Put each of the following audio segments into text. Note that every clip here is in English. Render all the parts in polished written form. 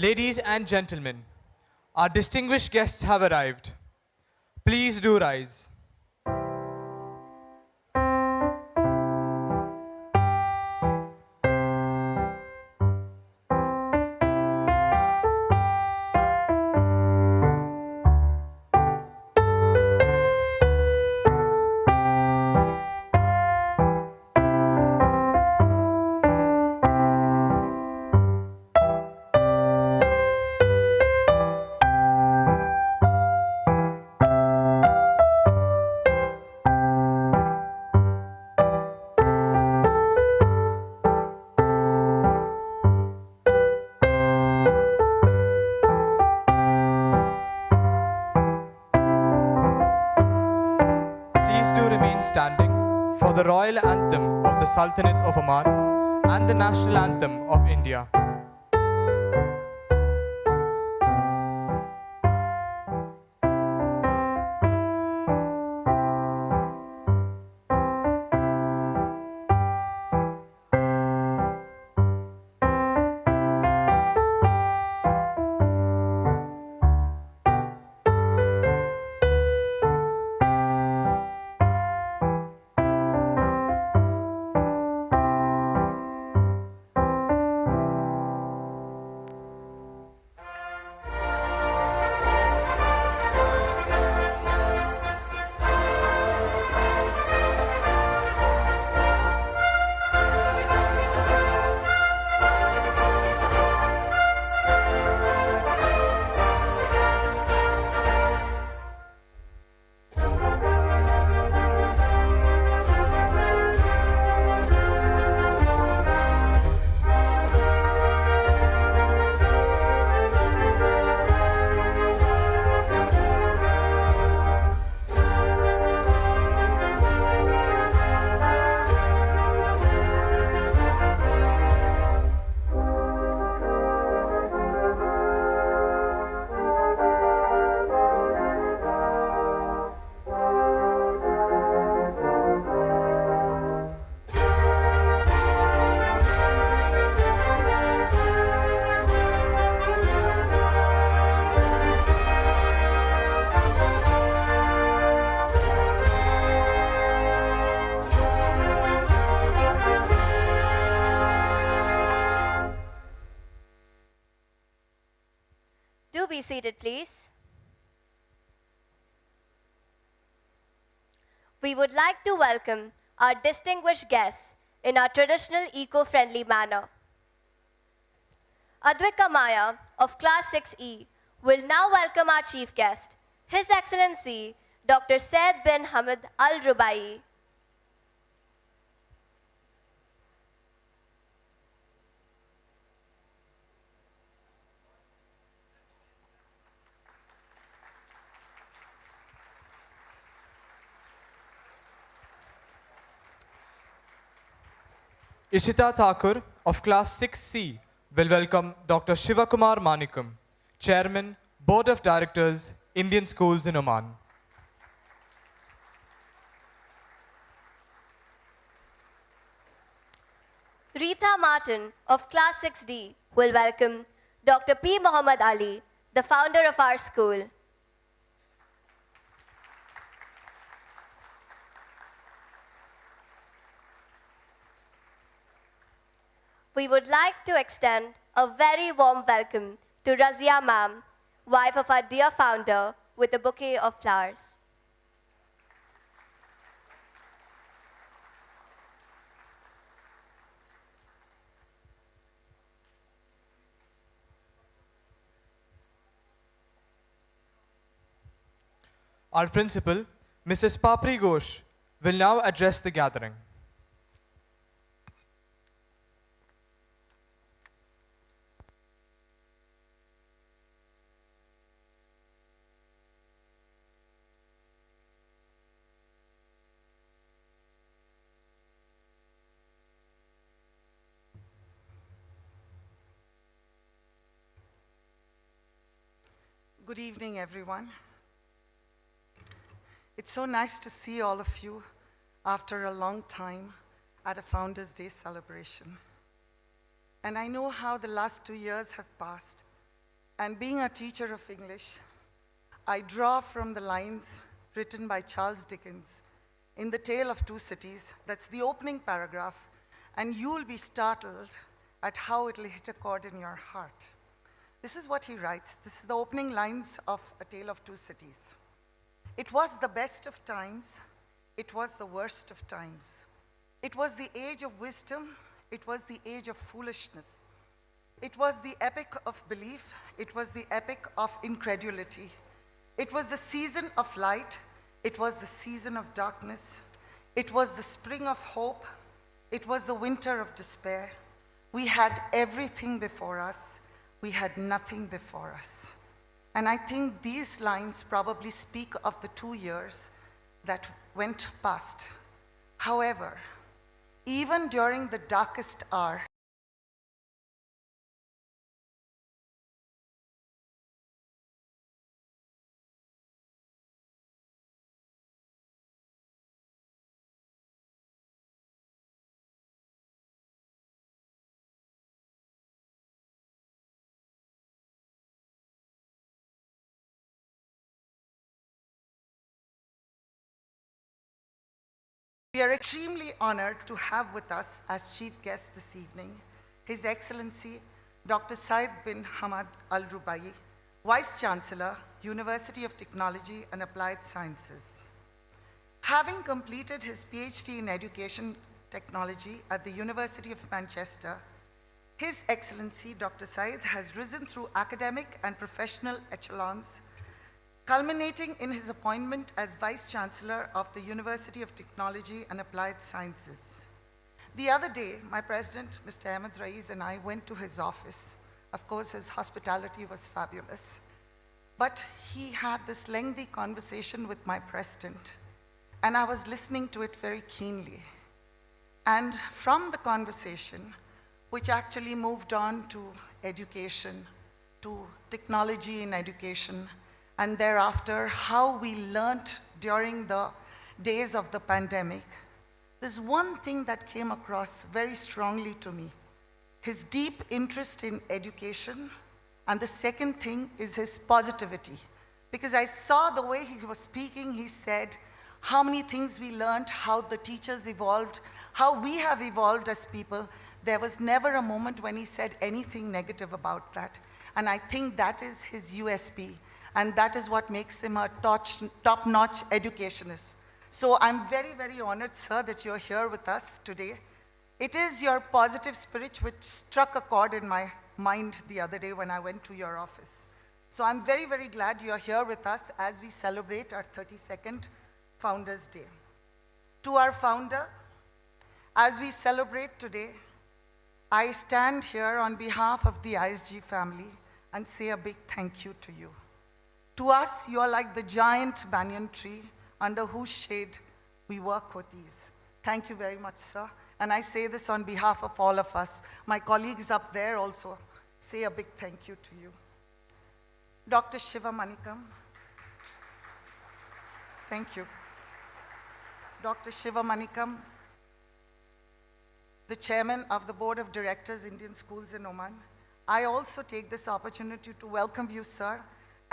Ladies and gentlemen, our distinguished guests have arrived. Please do rise. Please do remain standing for the royal anthem of the Sultanate of Oman and the national anthem of India. Do be seated, please. We would like to welcome our distinguished guests in our traditional eco-friendly manner. Advika Maya of Class 6E will now welcome our chief guest, His Excellency Dr. Said bin Hamad Al Rubai. Ishita Thakur of Class 6C will welcome Dr. Shivakumar Manikam, Chairman, Board of Directors, Indian Schools in Oman. Rita Martin of Class 6D will welcome Dr. P. Muhammad Ali, the founder of our school. We would like to extend a very warm welcome to Razia Ma'am, wife of our dear founder, with a bouquet of flowers. Our principal, Mrs. Papri Ghosh, will now address the gathering. Good evening, everyone. It's so nice to see all of you after a long time at a Founders' Day celebration. And I know how the last 2 years have passed, And being a teacher of English, I draw from the lines written by Charles Dickens in The Tale of Two Cities. That's the opening paragraph, and you'll be startled at how it'll hit a chord in your heart. This is what he writes. This is the opening lines of A Tale of Two Cities. It was the best of times, it was the worst of times. It was the age of wisdom, it was the age of foolishness. It was the epic of belief, it was the epic of incredulity. It was the season of light, it was the season of darkness. It was the spring of hope, it was the winter of despair. We had everything before us, we had nothing before us. And I think these lines probably speak of the 2 years that went past. However, even during the darkest hour, we are extremely honored to have with us as chief guest this evening, His Excellency Dr. Said bin Hamad Al Rubai, Vice Chancellor, University of Technology and Applied Sciences. Having completed his PhD in Education Technology at the University of Manchester, His Excellency Dr. Said has risen through academic and professional echelons, culminating in his appointment as Vice Chancellor of the University of Technology and Applied Sciences. The other day, my president, Mr. Ahmed Rais, and I went to his office. Of course, his hospitality was fabulous. But he had this lengthy conversation with my president, and I was listening to it very keenly. And from the conversation, which actually moved on to education, to technology in education, and thereafter, how we learned during the days of the pandemic, there's one thing that came across very strongly to me: his deep interest in education, and the second thing is his positivity. Because I saw the way he was speaking, he said how many things we learned, how the teachers evolved, how we have evolved as people. There was never a moment when he said anything negative about that. And I think that is his USP. And that is what makes him a top-notch educationist. So I'm very, very honored, sir, that you're here with us today. It is your positive spirit which struck a chord in my mind the other day when I went to your office. So I'm very, very glad you're here with us as we celebrate our 32nd Founders' Day. To our founder, as we celebrate today, I stand here on behalf of the ISG family and say a big thank you to you. To us, you are like the giant banyan tree under whose shade we work with ease. Thank you very much, sir. And I say this on behalf of all of us. My colleagues up there also say a big thank you to you. Dr. Shiva Manikam. Thank you. Dr. Shiva Manikam, the chairman of the Board of Directors, Indian Schools in Oman. I also take this opportunity to welcome you, sir,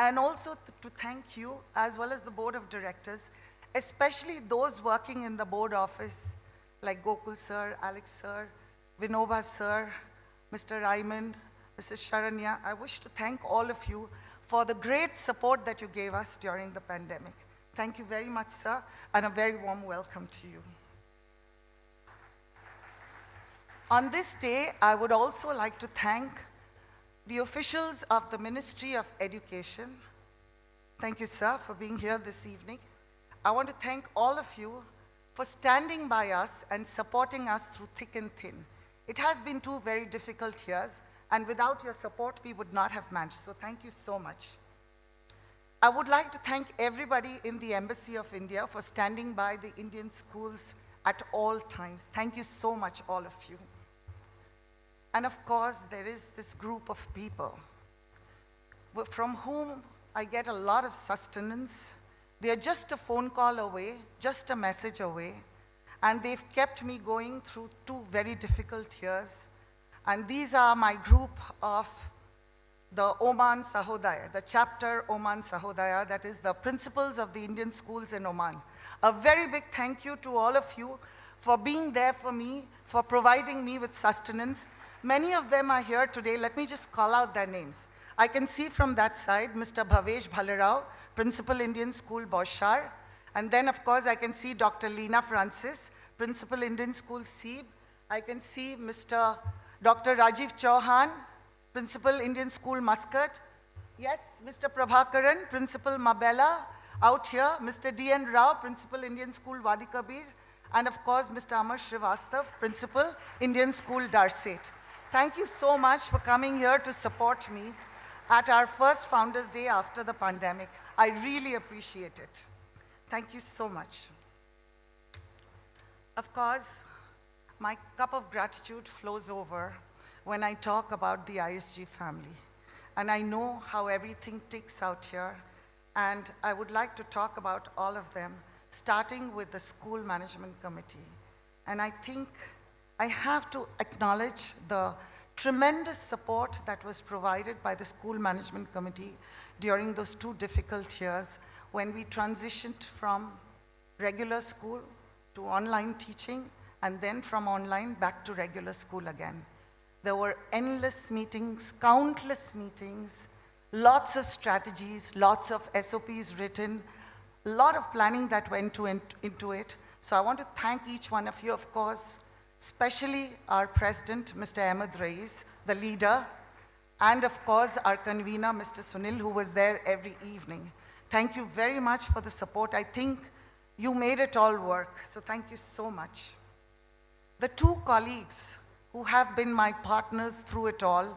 and also to thank you, as well as the Board of Directors, especially those working in the board office, like Gokul sir, Alex sir, Vinoba sir, Mr. Raymond, Mrs. Sharanya. I wish to thank all of you for the great support that you gave us during the pandemic. Thank you very much, sir, and a very warm welcome to you. On this day, I would also like to thank the officials of the Ministry of Education. Thank you, sir, for being here this evening. I want to thank all of you for standing by us and supporting us through thick and thin. It has been 2 very difficult years, and without your support, we would not have managed. So thank you so much. I would like to thank everybody in the Embassy of India for standing by the Indian schools at all times. Thank you so much, all of you. And of course, there is this group of people from whom I get a lot of sustenance. They are just a phone call away, just a message away, and they've kept me going through 2 very difficult years. And these are my group of the Oman Sahodaya, the chapter Oman Sahodaya, that is the principals of the Indian schools in Oman. A very big thank you to all of you for being there for me, for providing me with sustenance. Many of them are here today. Let me just call out their names. I can see from that side, Mr. Bhavesh Bhalerao, Principal Indian School, Boshar. And then, of course, I can see Dr. Leena Francis, Principal Indian School, Seeb. I can see Dr. Rajiv Chauhan, Principal Indian School, Muscat. Yes, Mr. Prabhakaran, Principal Mabella, out here. Mr. D.N. Rao, Principal Indian School, Wadi Kabir. And of course, Mr. Amar Srivastav, Principal Indian School, Darset. Thank you so much for coming here to support me at our first Founders Day after the pandemic. I really appreciate it. Thank you so much. Of course, my cup of gratitude flows over when I talk about the ISG family. And I know how everything ticks out here. And I would like to talk about all of them, starting with the School Management Committee. And I think I have to acknowledge the tremendous support that was provided by the School Management Committee during those 2 difficult years when we transitioned from regular school to online teaching, and then from online back to regular school again. There were endless meetings, countless meetings, lots of strategies, lots of SOPs written, a lot of planning that went into it. So I want to thank each one of you, of course, especially our president, Mr. Ahmed Rais, the leader, and of course our convener, Mr. Sunil, who was there every evening. Thank you very much for the support. I think you made it all work, so thank you so much. The 2 colleagues who have been my partners through it all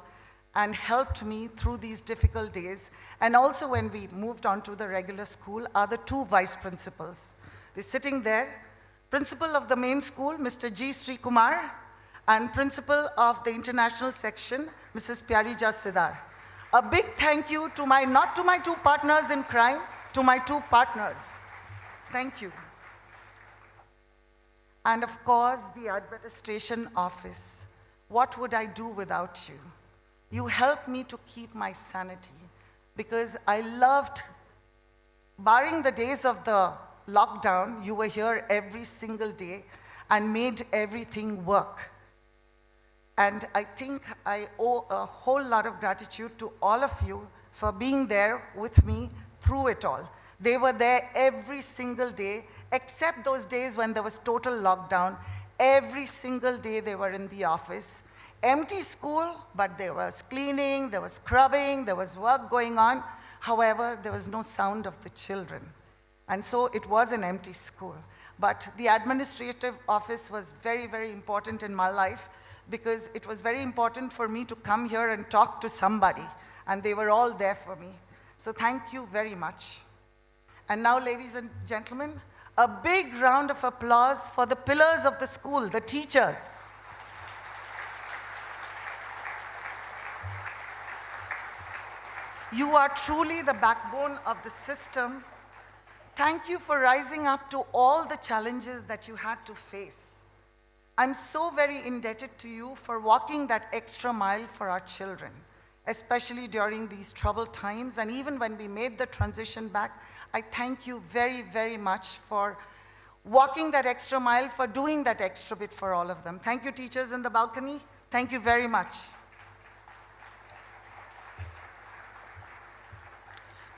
and helped me through these difficult days, and also when we moved on to the regular school, are the 2 vice principals. They're sitting there, principal of the main school, Mr. G. Sri Kumar, and principal of the international section, Mrs. Pyarija Sidar. A big thank you to not to my 2 partners in crime, to my 2 partners. Thank you. And of course, the administration office. What would I do without you? You helped me to keep my sanity because I loved, barring the days of the lockdown, you were here every single day and made everything work. And I think I owe a whole lot of gratitude to all of you for being there with me through it all. They were there every single day, except those days when there was total lockdown. Every single day they were in the office. Empty school, but there was cleaning, there was scrubbing, there was work going on. However, there was no sound of the children. And so it was an empty school. But the administrative office was very, very important in my life because it was very important for me to come here and talk to somebody. And they were all there for me. So thank you very much. And now, ladies and gentlemen, a big round of applause for the pillars of the school, the teachers. You are truly the backbone of the system. Thank you for rising up to all the challenges that you had to face. I'm so very indebted to you for walking that extra mile for our children, especially during these troubled times. And even when we made the transition back, I thank you very, very much for walking that extra mile, for doing that extra bit for all of them. Thank you, teachers in the balcony. Thank you very much.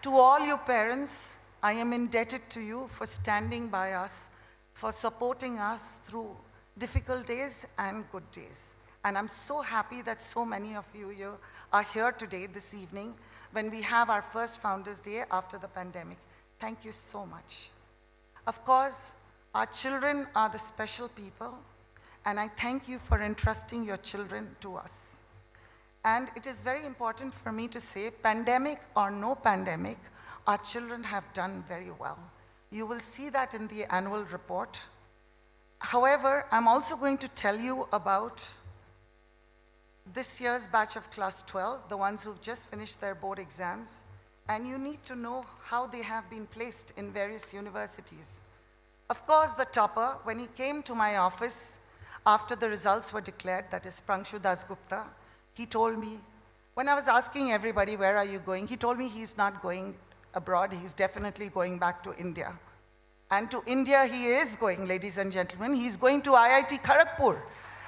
To all you parents, I am indebted to you for standing by us, for supporting us through difficult days and good days. And I'm so happy that so many of you are here today, this evening, when we have our first Founders Day after the pandemic. Thank you so much. Of course, our children are the special people, and I thank you for entrusting your children to us. And it is very important for me to say, pandemic or no pandemic, our children have done very well. You will see that in the annual report. However, I'm also going to tell you about this year's batch of class 12, the ones who've just finished their board exams, and you need to know how they have been placed in various universities. Of course, the topper, when he came to my office after the results were declared, that is Pranshu Dasgupta, he told me, When I was asking everybody, where are you going? He told me he's not going abroad. He's definitely going back to India. And to India he is going, ladies and gentlemen. He's going to IIT Kharagpur.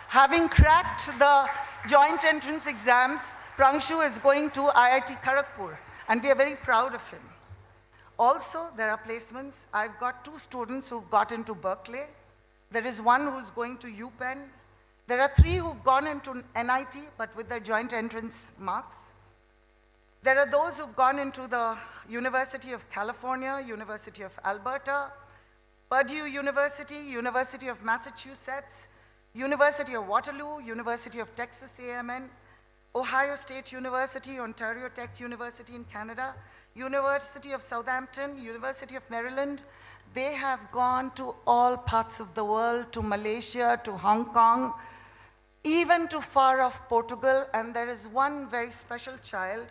Having cracked the joint entrance exams, Prangshu is going to IIT Kharagpur. And we are very proud of him. Also, there are placements. I've got 2 students who've got into Berkeley. There is one who's going to UPenn. There are 3 who've gone into NIT, but with their joint entrance marks. There are those who've gone into the University of California, University of Alberta, Purdue University, University of Massachusetts, University of Waterloo, University of Texas A&M, Ohio State University, Ontario Tech University in Canada, University of Southampton, University of Maryland. They have gone to all parts of the world, to Malaysia, to Hong Kong, even to far off Portugal. And there is one very special child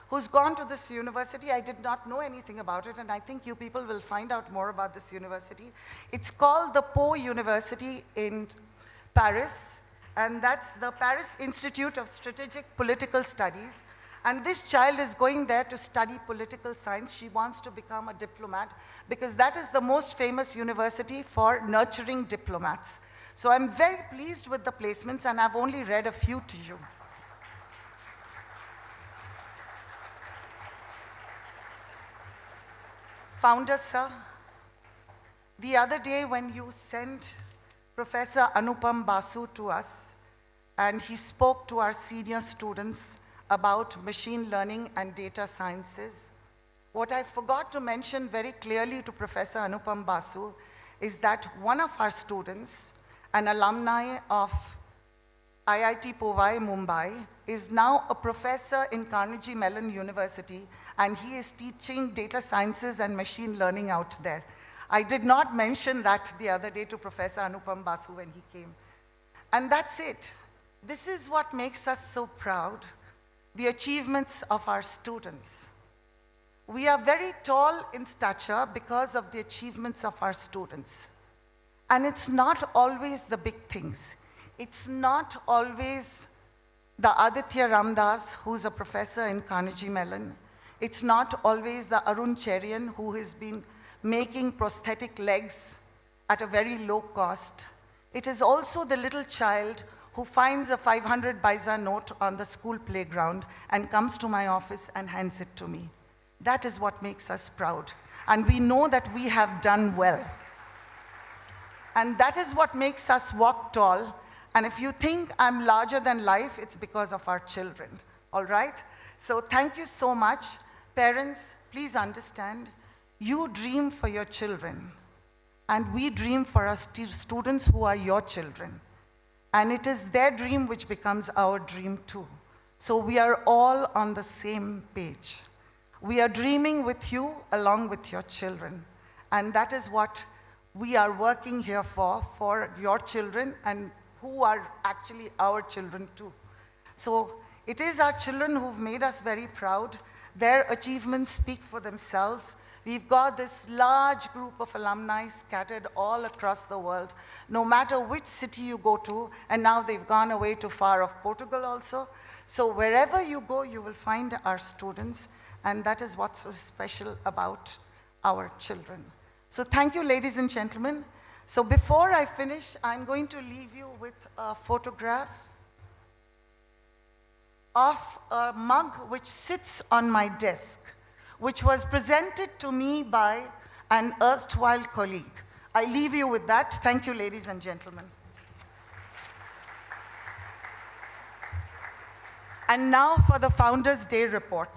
who's gone to this university. I did not know anything about it, and I think you people will find out more about this university. It's called the Po University in Paris, and that's the Paris Institute of Strategic Political Studies. And this child is going there to study political science. She wants to become a diplomat because that is the most famous university for nurturing diplomats. So I'm very pleased with the placements, and I've only read a few to you. Founder, sir, the other day when you sent Professor Anupam Basu to us, and he spoke to our senior students about machine learning and data sciences, what I forgot to mention very clearly to Professor Anupam Basu is that one of our students, an alumni of IIT Powai, Mumbai, is now a professor in Carnegie Mellon University, and he is teaching data sciences and machine learning out there. I did not mention that the other day to Professor Anupam Basu when he came. And that's it. This is what makes us so proud, the achievements of our students. We are very tall in stature because of the achievements of our students. And it's not always the big things. It's not always the Aditya Ramdas, who's a professor in Carnegie Mellon. It's not always the Arun Cherian, who has been making prosthetic legs at a very low cost. It is also the little child who finds a 500 paisa note on the school playground and comes to my office and hands it to me. That is what makes us proud. And we know that we have done well. And that is what makes us walk tall. And if you think I'm larger than life, it's because of our children, all right? So thank you so much. Parents, please understand, you dream for your children, and we dream for our students who are your children. And it is their dream which becomes our dream too. So we are all on the same page. We are dreaming with you along with your children. And that is what we are working here for your children, and who are actually our children too. So it is our children who've made us very proud. Their achievements speak for themselves. We've got this large group of alumni scattered all across the world, no matter which city you go to, and now they've gone away to far off Portugal also. So wherever you go, you will find our students, and that is what's so special about our children. So thank you, ladies and gentlemen. So before I finish, I'm going to leave you with a photograph of a mug which sits on my desk, which was presented to me by an erstwhile colleague. I leave you with that. Thank you, ladies and gentlemen. And now for the Founders' Day report.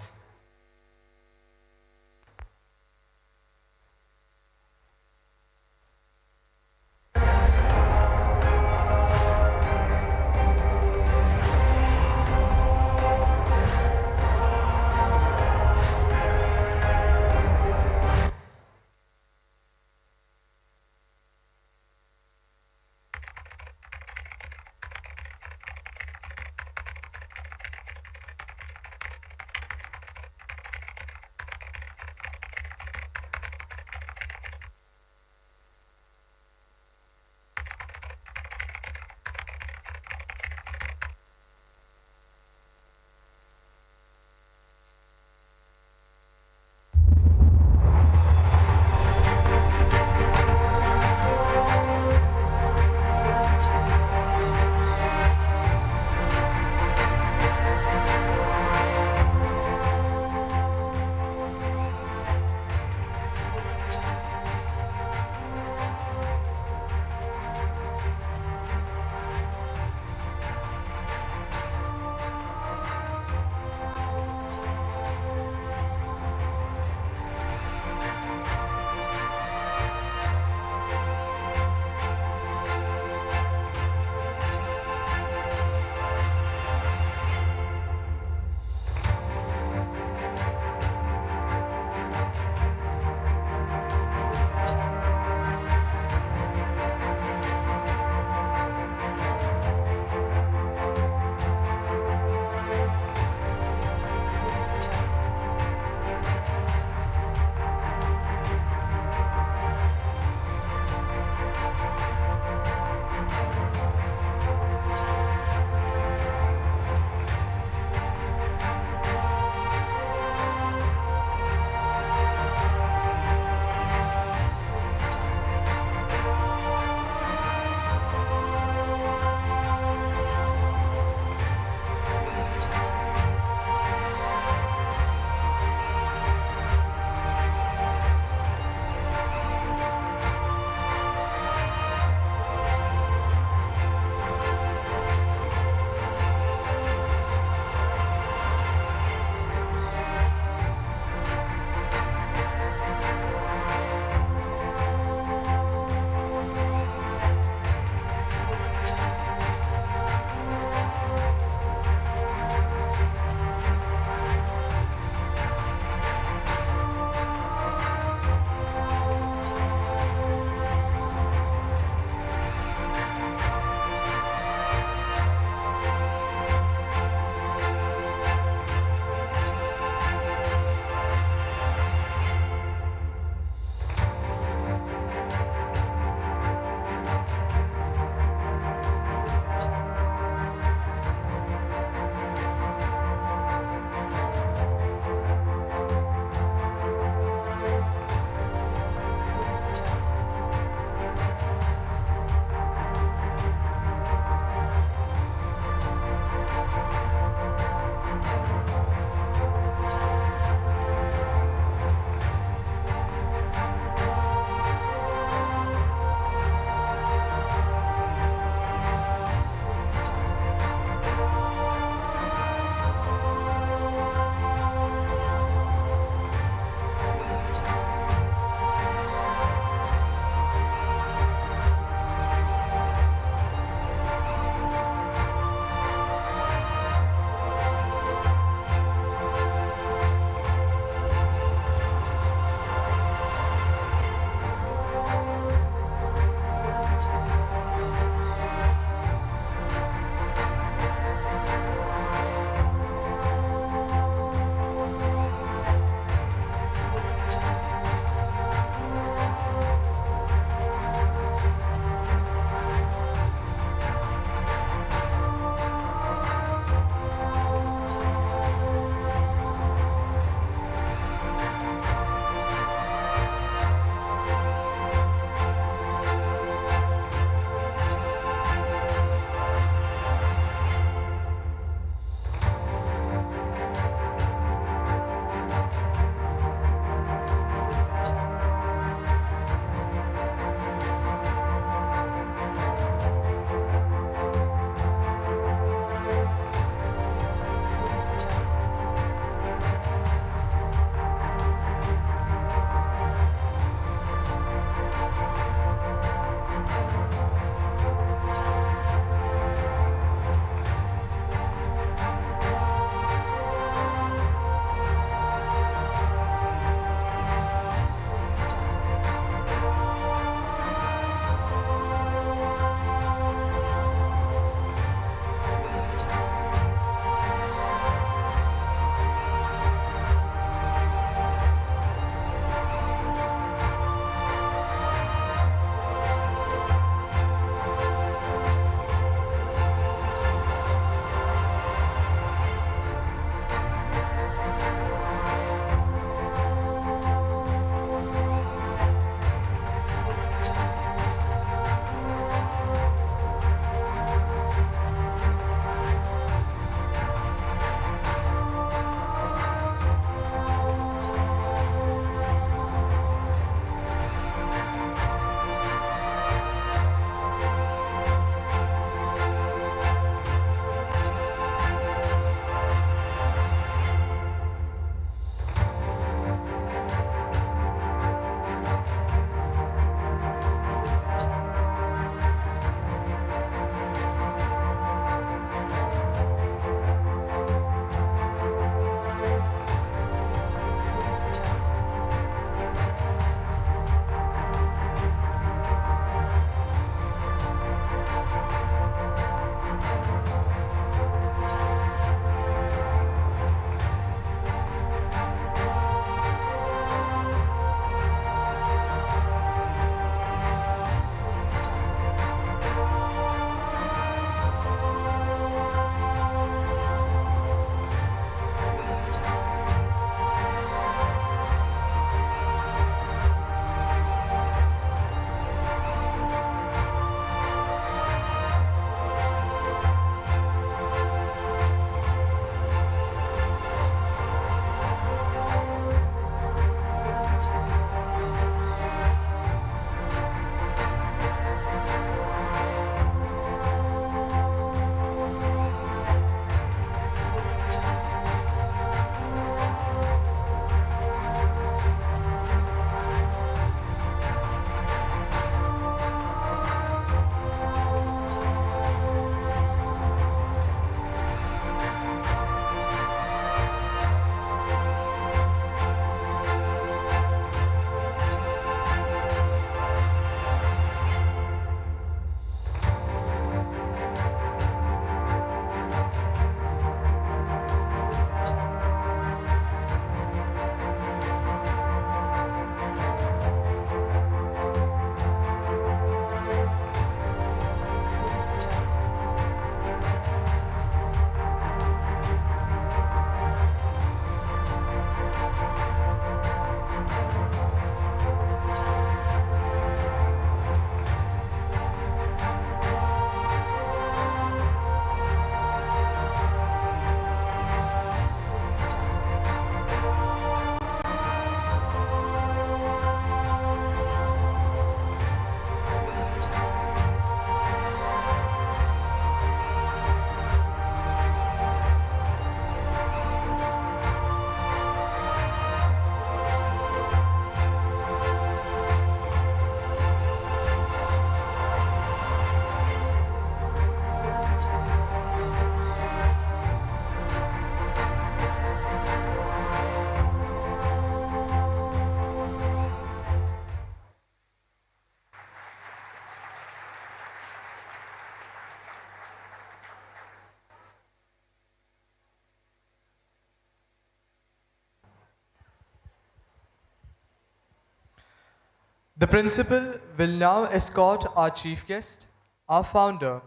The principal will now escort our chief guest, our founder,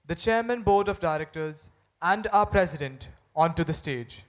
the chairman board of directors, and our president onto the stage.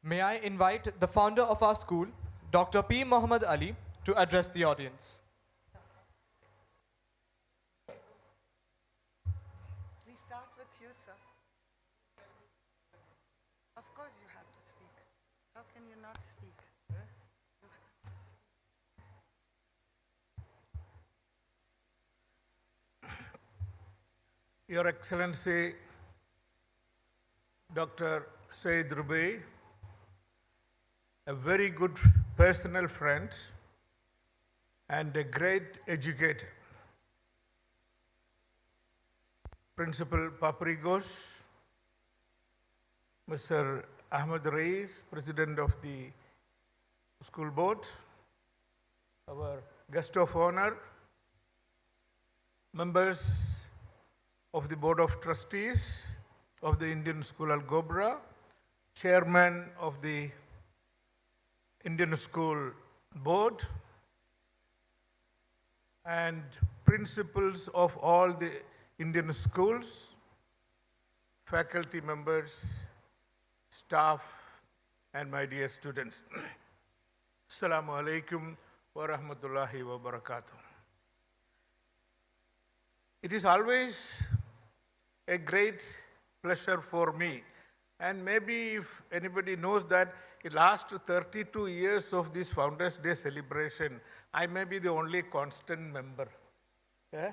May I invite the founder of our school, Dr. P. Muhammad Ali, to address the audience. We start with you, sir. Of course you have to speak. How can you not speak? Your Excellency, Dr. Said Rubai, a very good personal friend and a great educator. Principal Paprigos, Mr. Ahmed Reis, President of the School Board, our guest of honor, members of the Board of Trustees of the Indian School Al Gobra, Chairman of the Indian School Board, and principals of all the Indian schools, faculty members, staff, and my dear students. Assalamu alaikum wa rahmatullahi wa barakatuh. It is always a great pleasure for me, and maybe if anybody knows that in the last 32 years of this Founders Day celebration, I may be the only constant member. Yeah?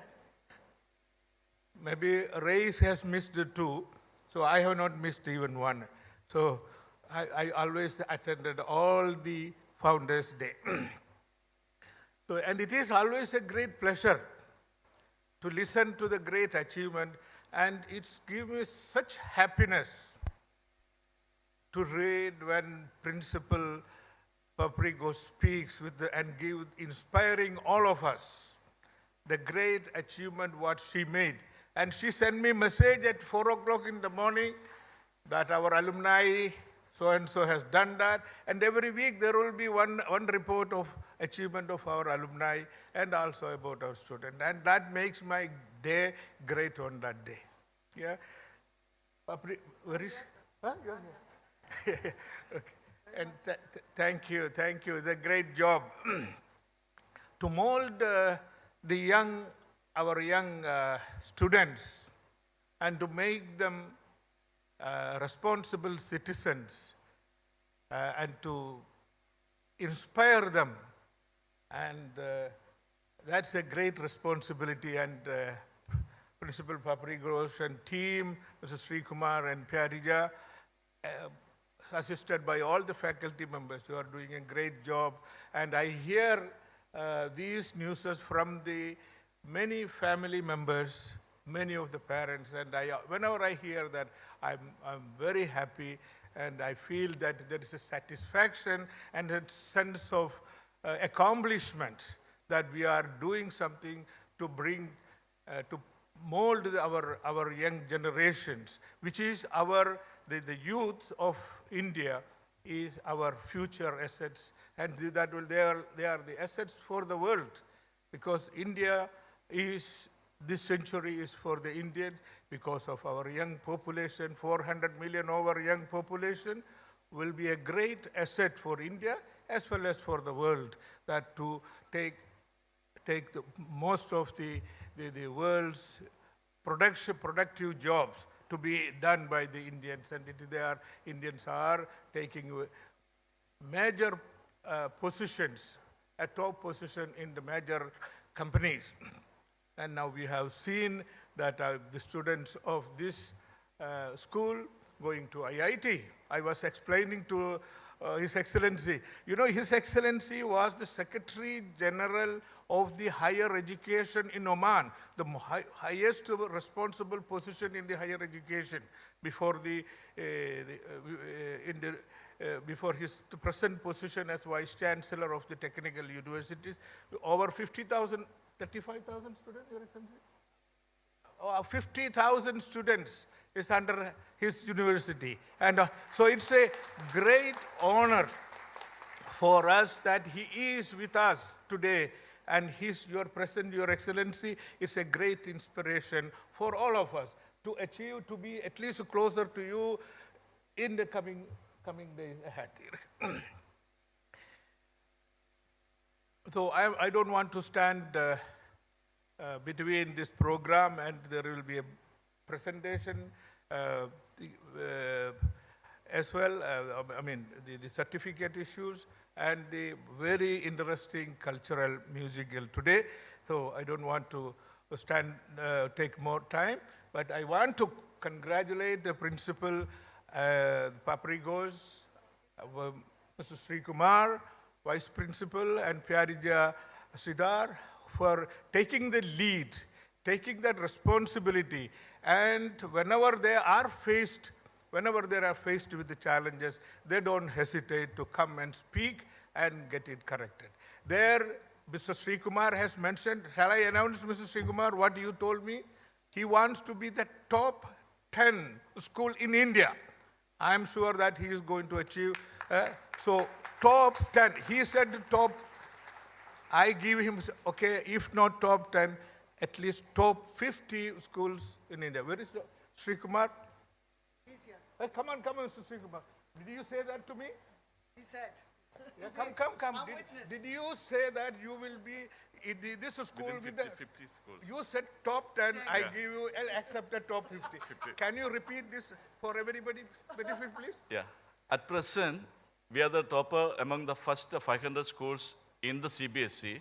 Maybe Reis has missed two, so I have not missed even one. So I always attended all the Founders Day. So, and it is always a great pleasure to listen to the great achievement, and it's given me such happiness to read when Principal Paprigo speaks and give inspiring all of us the great achievement what she made. And she sent me a message at 4 o'clock in the morning that our alumni so-and-so has done that. And every week there will be one report of achievement of our alumni and also about our student. And that makes my day great on that day. Yeah? Where is? Huh? Okay. And thank you. The great job to mold our young students and to make them responsible citizens and to inspire them. And that's a great responsibility. And Principal Paprigos and team, Mr. Sri Kumar and Pyarija, assisted by all the faculty members, you are doing a great job. And I hear these news from the many family members, many of the parents, and whenever I hear that, I'm very happy, and I feel that there is a satisfaction and a sense of accomplishment that we are doing something to bring, to mold our young generations, which is the youth of India is our future assets, and they are the assets for the world, because India this century is for the Indians because of our young population, 400 million over young population will be a great asset for India as well as for the world, that to take the most of the world's productive jobs to be done by the Indians, and Indians are taking major positions, a top position in the major companies. And now we have seen that the students of this school going to IIT. I was explaining to His Excellency. You know, His Excellency was the Secretary General of the higher education in Oman, the highest responsible position in the higher education before before his present position as Vice Chancellor of the Technical Universities. Over 50,000, 35,000 students, Your Excellency? 50,000 students is under his university. And so it's a great honor for us that he is with us today. And your presence, Your Excellency, is a great inspiration for all of us to achieve, to be at least closer to you in the coming days ahead. So I don't want to stand between this program, and there will be a presentation as well. I mean, the certificate issues and the very interesting cultural musical today. So I don't want to take more time, but I want to congratulate the principal, Paprigos, Mr. Sri Kumar, Vice Principal, and Pyarija Sidar for taking the lead, taking that responsibility. And whenever they are faced with the challenges, they don't hesitate to come and speak and get it corrected. There, Mr. Sri Kumar has mentioned, shall I announce, Mr. Sri Kumar, what you told me? He wants to be the top 10 school in India. I am sure that he is going to achieve. So top 10, he said top, I give him, okay, if not top 10, at least top 50 schools in India. Where is Sri Kumar? He's here. Come on, Mr. Sri Kumar. Did you say that to me? He said. Yeah, come. I'm witness. Did you say that you will be in this school Within with 50 schools. You said top 10, I Yeah. give you, I'll accept the top 50. 50. Can you repeat this for everybody's benefit, please? Yeah. At present, we are the topper among the first 500 schools in the CBSE.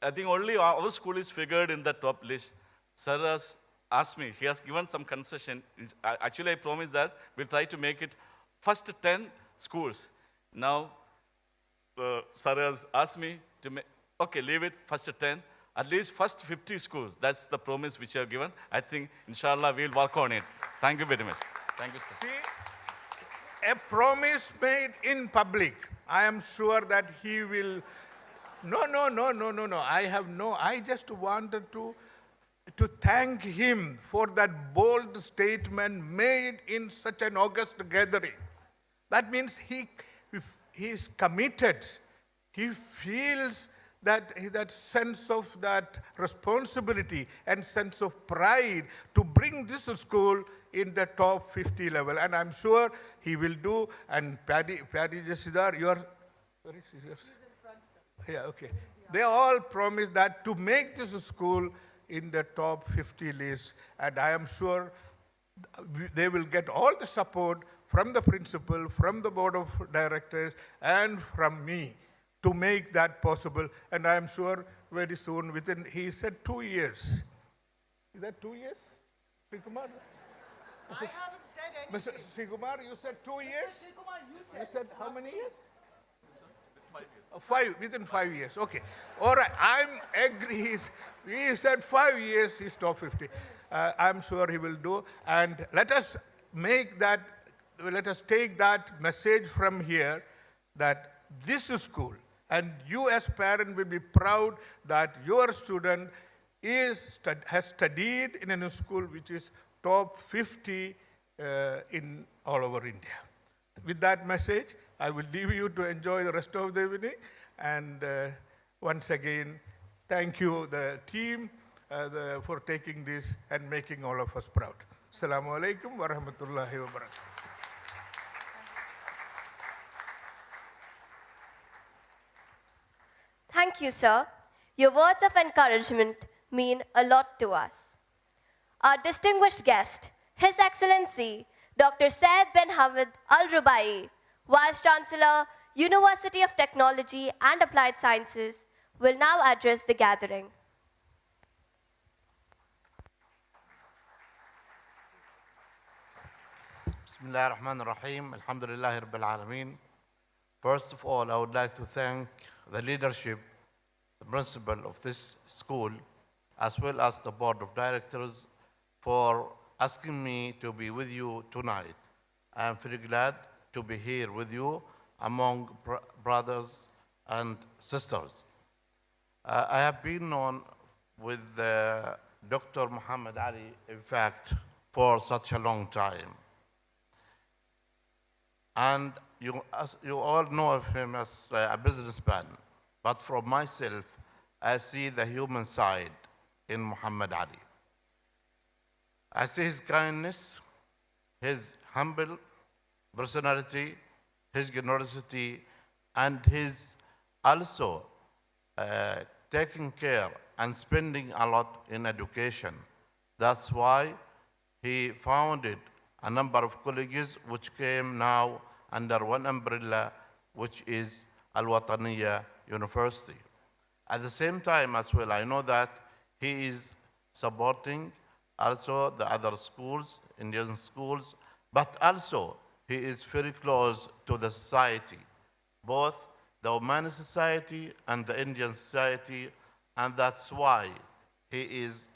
I think only our school is figured in the top list. Sir has asked me, he has given some concession. Actually, I promised that we'll try to make it first 10 schools. Now, Sir has asked me to make, okay, leave it first 10, at least first 50 schools. That's the promise which I have given. I think, inshallah, we'll work on it. Thank you very much. Thank you, sir. See, a promise made in public. I am sure that he will. No. I just wanted to thank him for that bold statement made in such an august gathering. That means he is committed. He feels that sense of that responsibility and sense of pride to bring this school in the top 50 level. And I'm sure he will do. And Paddy Jasidar, you are, where is yours? She's in front, sir. Yeah, okay. They all promised that to make this school in the top 50 list. And I am sure they will get all the support from the principal, from the board of directors, and from me to make that possible. And I am sure very soon, he said 2 years. Is that 2 years, Sri Kumar? I haven't said anything. Mr. Sri Kumar, you said 2 years? Sri Kumar, you You said. said how many years? 5, within 5 years, okay. All right, I'm agree. He said 5 years, he's top 50. I'm sure he will do. And let us take that message from here that this school, and you as parent will be proud that your student has studied in a school which is top 50 in all over India. With that message, I will leave you to enjoy the rest of the evening. And once again, thank you, the team, for taking this and making all of us proud. Assalamu alaikum wa rahmatullahi wa barakatuh. Thank you, sir. Your words of encouragement mean a lot to us. Our distinguished guest, His Excellency Dr. Syed bin Hamad Al Rubai, Vice Chancellor, University of Technology and Applied Sciences, will now address the gathering. بسم الله الرحمن الرحيم الحمد لله رب العالمين. First of all, I would like to thank the leadership, the principal of this school, as well as the board of directors for asking me to be with you tonight. I am very glad to be here with you among brothers and sisters. I have been known with Dr. Muhammad Ali, in fact, for such a long time. And you all know of him as a businessman, but from myself, I see the human side in Muhammad Ali. I see his kindness, his humble personality, his generosity, and his also taking care and spending a lot in education. That's why he founded a number of colleges which came now under one umbrella, which is Al-Wataniya University. At the same time as well, I know that he is supporting also the other schools, Indian schools, but also he is very close to the society, both the Omani society and the Indian society, and that's why he is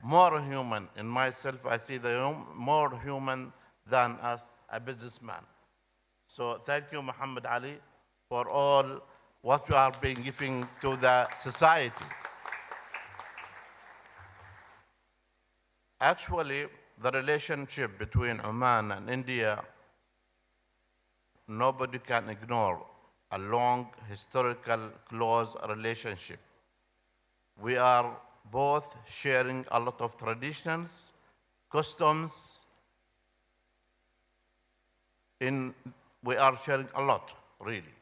more human. In myself, I see the more human than as a businessman. So thank you, Muhammad Ali, for all what you are being giving to the society. Actually, the relationship between Oman and India, nobody can ignore a long, historical, close relationship. We are both sharing a lot of traditions, customs. We are sharing a lot, really.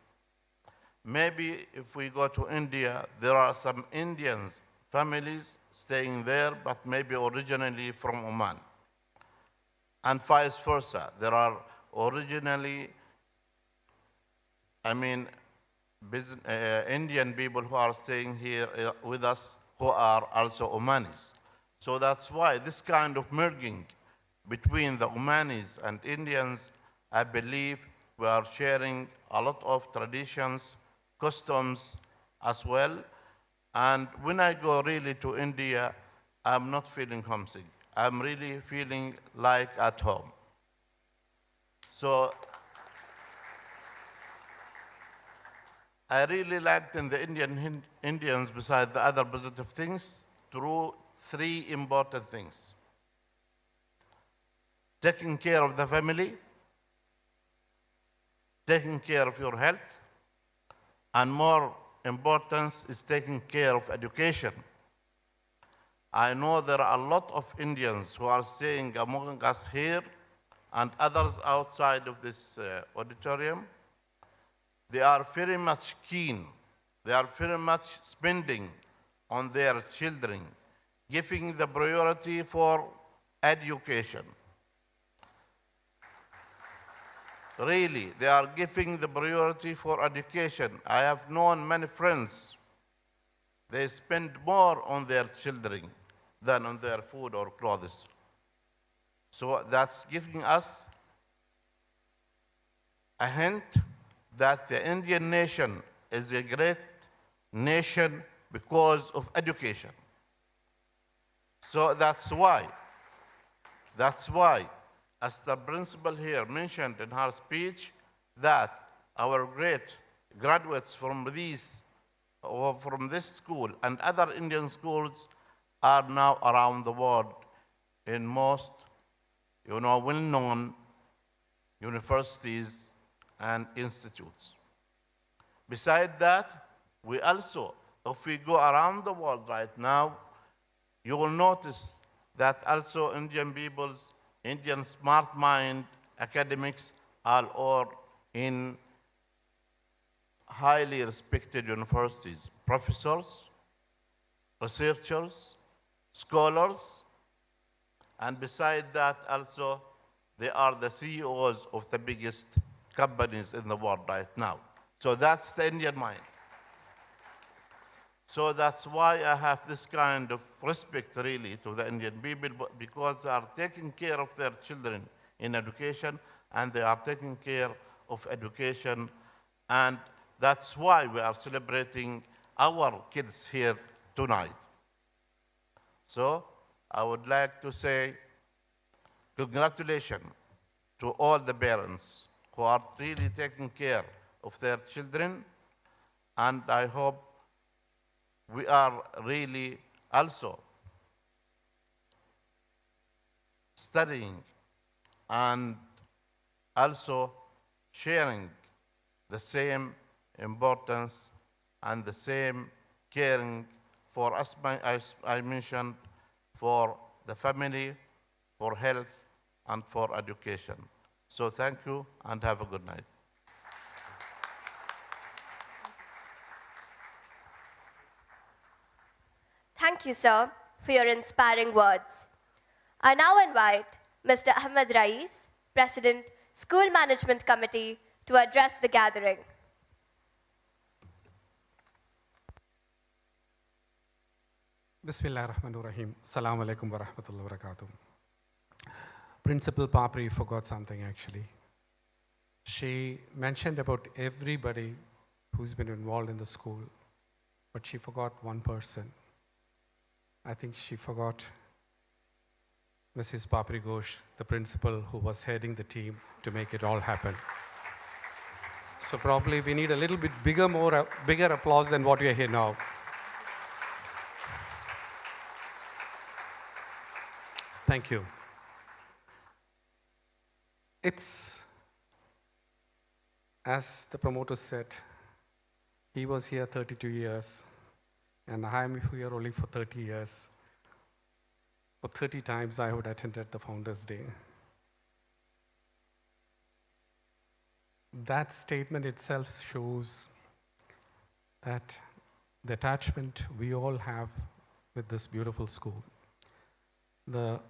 Maybe if we go to India, there are some Indians, families staying there, but maybe originally from Oman. And vice versa. There are originally, Indian people who are staying here with us who are also Omanis. So that's why this kind of merging between the Omanis and Indians, I believe we are sharing a lot of traditions, customs as well. And when I go really to India, I'm not feeling homesick. I'm really feeling like at home. So I really liked in the Indians, besides the other positive things, through three important things. Taking care of the family, taking care of your health, and more importance is taking care of education. I know there are a lot of Indians who are staying among us here and others outside of this auditorium. They are very much keen. They are very much spending on their children, giving the priority for education. Really, they are giving the priority for education. I have known many friends, they spend more on their children than on their food or clothes. So that's giving us a hint that the Indian nation is a great nation because of education. So that's why, as the principal here mentioned in her speech, that our great graduates from this school and other Indian schools are now around the world in most, well-known universities and institutes. Besides that, we also, if we go around the world right now, you will notice that also Indian smart mind academics are all in highly respected universities, professors, researchers, scholars, and besides that also they are the CEOs of the biggest companies in the world right now. So that's the Indian mind. So that's why I have this kind of respect really to the Indian people because they are taking care of their children in education and they are taking care of education, and that's why we are celebrating our kids here tonight. So I would like to say congratulations to all the parents who are really taking care of their children, and I hope we are really also studying and also sharing the same importance and the same caring for us, as I mentioned, for the family, for health, and for education. So thank you and have a good night. Thank you, sir, for your inspiring words. I now invite Mr. Ahmed Rais, President, School Management Committee, to address the gathering. Bismillah ar-Rahman ar-Rahim. Assalamu alaikum wa rahmatullahi wa barakatuh. Principal Papri forgot something actually. She mentioned about everybody who's been involved in the school, but she forgot one person. I think she forgot Mrs. Papri Ghosh, the principal who was heading the team to make it all happen. So probably we need a little bit bigger applause than what we are here now. Thank you. It's, as the promoter said, he was here 32 years, and I am here only for 30 years. For 30 times I would attend at the Founders' Day. That statement itself shows that the attachment we all have with this beautiful school. The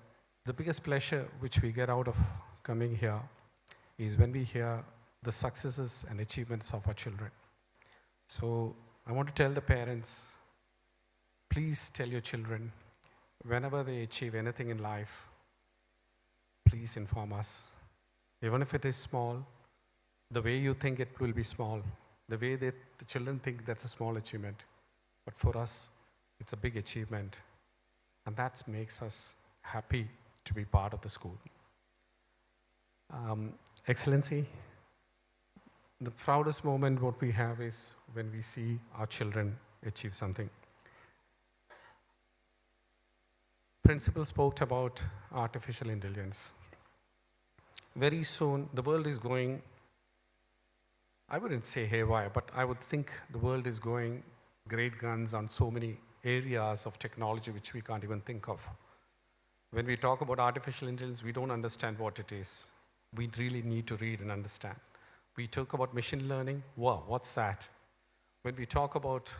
biggest pleasure which we get out of coming here is when we hear the successes and achievements of our children. So I want to tell the parents, please tell your children, whenever they achieve anything in life, please inform us. Even if it is small, the way you think it will be small, the way that the children think that's a small achievement, but for us, it's a big achievement. And that makes us happy to be part of the school. Excellency, the proudest moment what we have is when we see our children achieve something. Principal spoke about artificial intelligence. Very soon, the world is going, I wouldn't say haywire, but I would think the world is going great guns on so many areas of technology which we can't even think of. When we talk about artificial intelligence, we don't understand what it is. We really need to read and understand. We talk about machine learning. Wow, what's that? When we talk about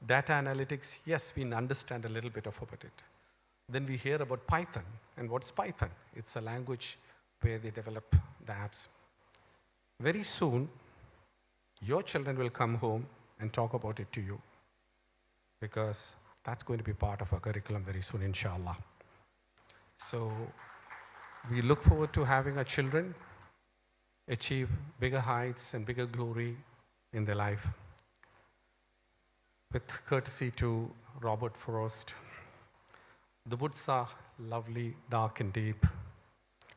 data analytics, yes, we understand a little bit about it. Then we hear about Python. And what's Python? It's a language where they develop the apps. Very soon, your children will come home and talk about it to you, because that's going to be part of our curriculum very soon, inshallah. So we look forward to having our children achieve bigger heights and bigger glory in their life. With courtesy to Robert Frost, the woods are lovely, dark and deep,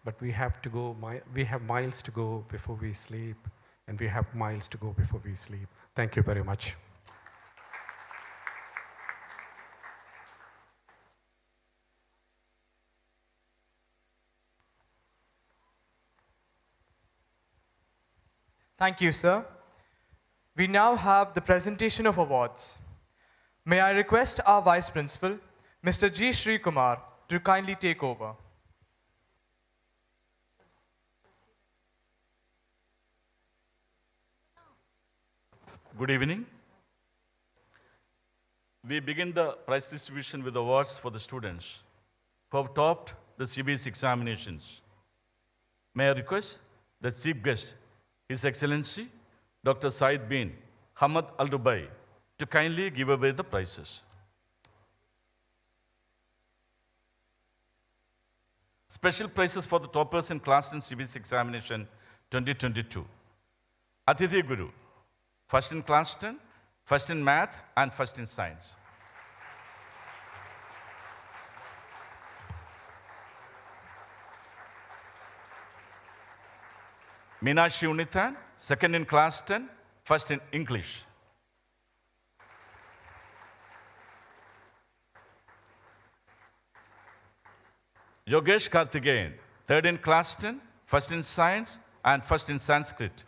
but we have miles to go before we sleep, and we have miles to go before we sleep. Thank you very much. Thank you, sir. We now have the presentation of awards. May I request our Vice Principal, Mr. G. Sri Kumar, to kindly take over. Good evening. We begin the prize distribution with awards for the students who have topped the CBSE examinations. May I request the Chief Guest, His Excellency, Dr. Said bin Hamad Al Rubai to kindly give away the prizes. Special prizes for the toppers in Class 10 CBSE examination 2022. Atithi Guru, first in Class 10, first in Math, and first in Science. Meenakshi Unithan, second in Class 10, first in English. Yogesh Karthikeyan, third in Class 10, first in Science, and first in Sanskrit.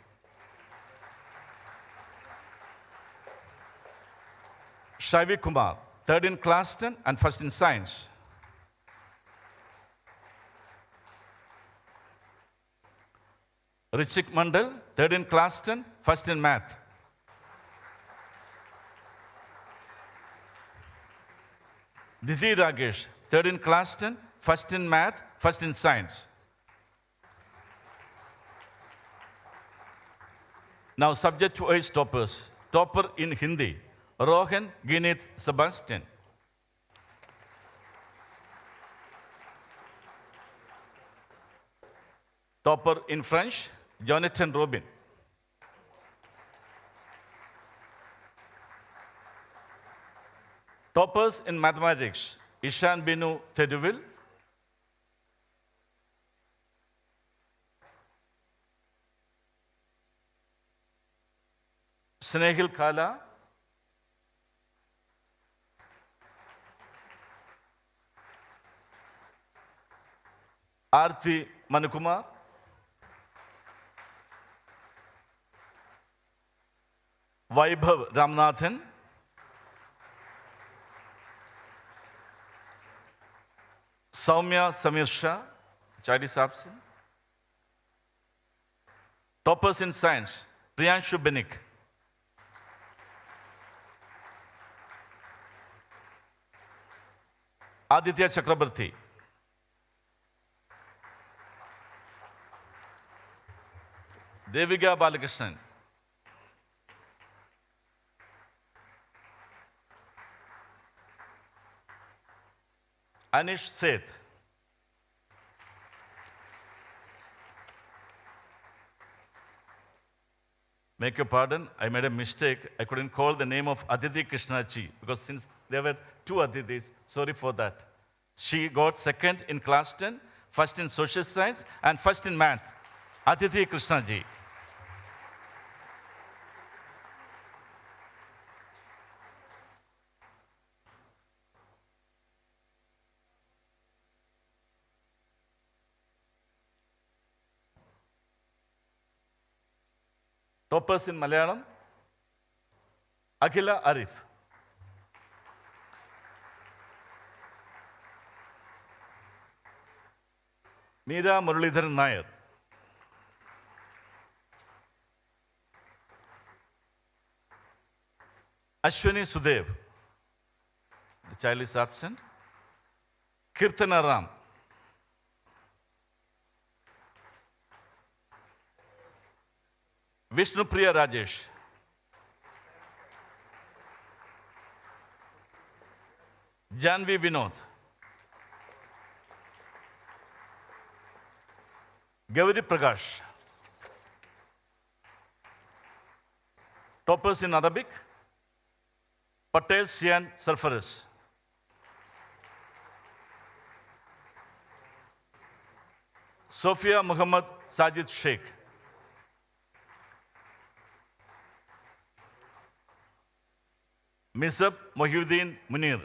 Shaivi Kumar, third in Class 10 and first in Science. Richik Mandal, third in Class 10, first in Math. Diti Ragesh, third in Class 10, first in Math, first in Science. Now, subject-wise toppers. Topper in Hindi, Rohan Ginith Sebastian. Topper in French, Jonathan Robin. Toppers in mathematics, Ishan Binu Teduville. Snehil Kala. Arti Manukumar. Vaibhav Ramnathan. Soumya Samir Shah, child is absent. Toppers in science, Priyanshu Benik. Aditya Chakrabarti. Deviga Balakrishnan. Anish Seth. Make your pardon, I made a mistake. I couldn't call the name of Aditi Krishnaji because since there were two Aditis, sorry for that. She got second in Class 10, first in social science, and first in math. Aditi Krishnaji. Toppers in Malayalam, Akhila Arif. Meera Muralidharan Nair. Ashwini Sudev. The child is absent. Kirtana Ram. Vishnupriya Rajesh. Janvi Vinod. Gauri Prakash. Toppers in Arabic, Patel Sian Sarfaris. Sophia Muhammad Sajid Sheikh. Misab Mohiuddin Munir.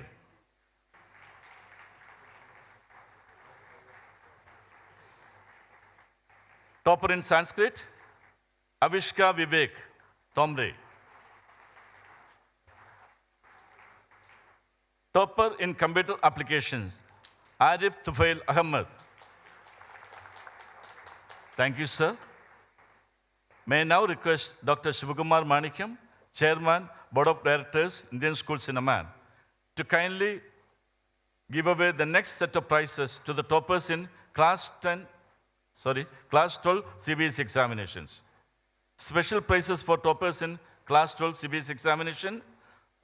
Topper in Sanskrit, Avishka Vivek Tomre. Topper in computer applications, Arif Tufail Ahmed. Thank you, sir. May I now request Dr. Shivakumar Manikyam, Chairman, Board of Directors, Indian Schools in Amman, to kindly give away the next set of prizes to the toppers in Class 12 CBSE examinations. Special prizes for toppers in Class 12 CBSE examination.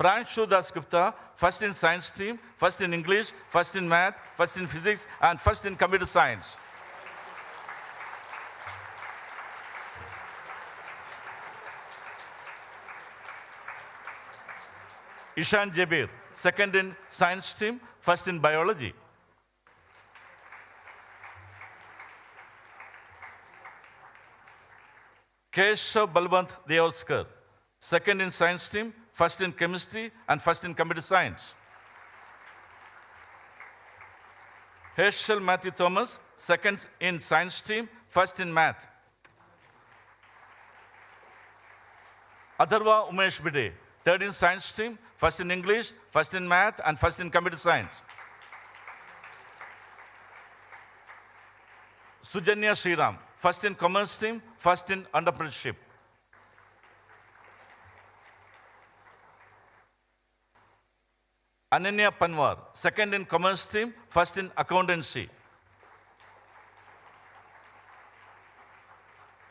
Pranshu Dasgupta, first in science stream, first in English, first in math, first in physics, and first in computer science. Ishan Jabir, second in science stream, first in biology. Keshav Balwant Deolskar, second in science stream, first in chemistry, and first in computer science. Herschel Matthew Thomas, second in science stream, first in math. Atharva Umesh Bide, third in science stream, first in English, first in math, and first in computer science. Sujanya Sriram, first in commerce stream, first in entrepreneurship. Ananya Panwar, second in commerce stream, first in accountancy.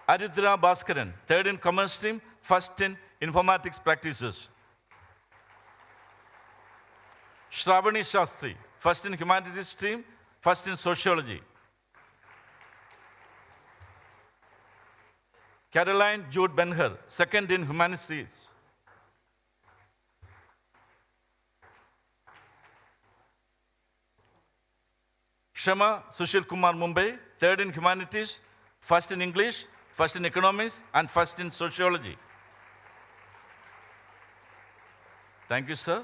Aridhra Bhaskaran, third in commerce stream, first in informatics practices. Shravani Shastri, first in humanities stream, first in sociology. Caroline Jude Benher, second in humanities. Shama Sushil Kumar Mumbai, third in humanities, first in English, first in economics, and first in sociology. Thank you, sir.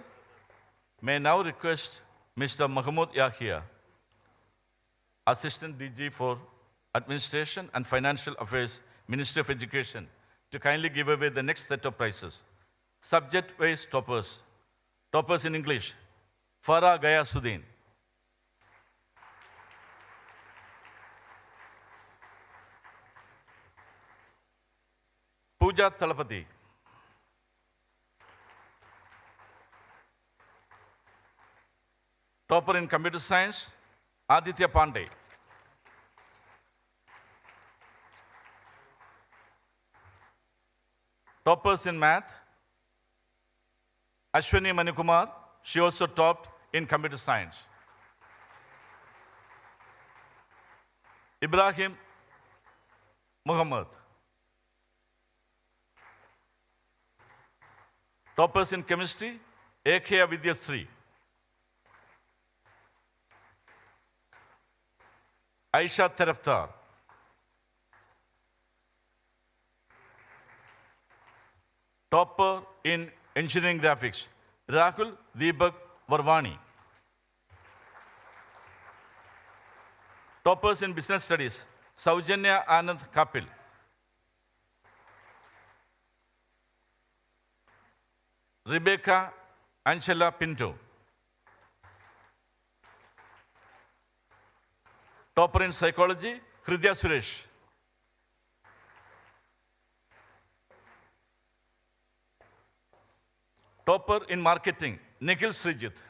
May I now request Mr. Mahmood Yahya, Assistant DG for Administration and Financial Affairs, Ministry of Education, to kindly give away the next set of prizes. Subject-wise toppers. Toppers in English, Farah Gayasuddin. Pooja Talapati. Topper in computer science, Aditya Pandey. Toppers in math, Ashwini Manikumar. She also topped in computer science. Ibrahim Muhammad. Toppers in chemistry, A.K. Vidyasri. Aisha Teraftar. Topper in engineering graphics, Rahul Deepak Varvani. Toppers in business studies, Saujanya Anand Kapil. Rebecca Angela Pinto. Topper in psychology, Hridya Suresh. Topper in marketing, Nikhil Srijit.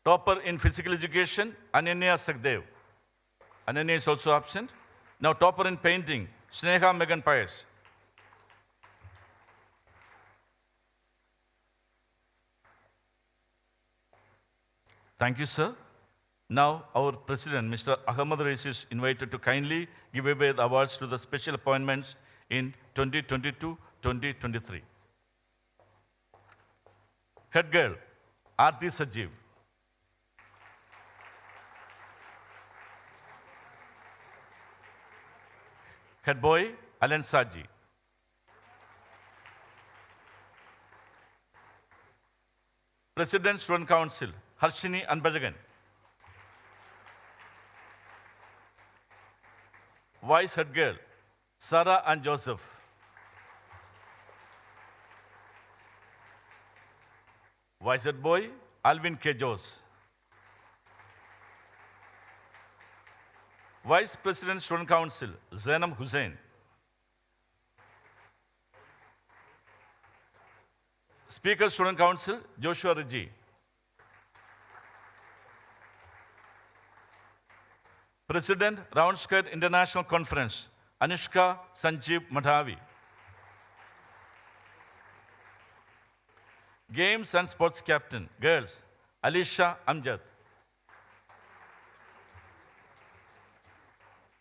Topper in physical education, Ananya Sakdev. Ananya is also absent. Now topper in painting, Sneha Megan Pius. Thank you, sir. Now, our president, Mr. Ahmad Rais, is invited to kindly give away the awards to the special appointments in 2022-2023. Head girl, Aarti Sajeev. Head boy, Alan Saji. President Student Council, Harshini Anbajagan. Vice Head Girl, Sarah and Joseph. Vice Head Boy, Alvin K. Jose. Vice President Student Council, Zainab Hussain. Speaker Student Council, Joshua Reggie. President, Round Skirt International Conference, Anushka Sanjeev Madhavi. Games and Sports Captain, Girls, Alisha Amjad.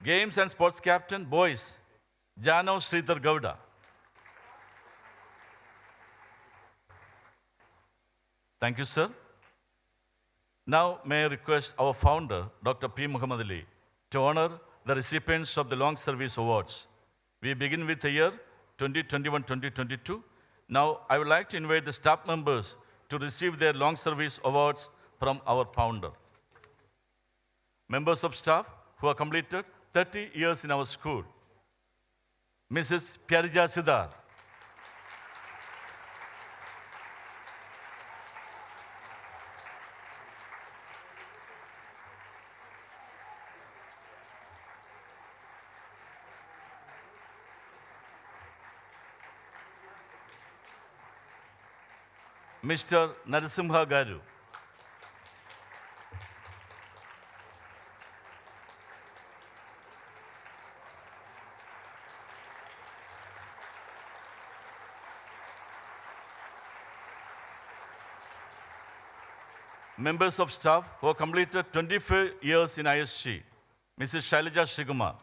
Games and Sports Captain, Boys, Jano Sridhar Gowda. Thank you, sir. Now, may I request our founder, Dr. P. Muhammad Ali, to honor the recipients of the Long Service Awards. We begin with the year 2021-2022. Now, I would like to invite the staff members to receive their Long Service Awards from our founder. Members of staff who have completed 30 years in our school. Mrs. Pyarija Sidar. Mr. Narasimha Garu. Members of staff who have completed 25 years in ISC, Mrs. Shailaja Srikumar.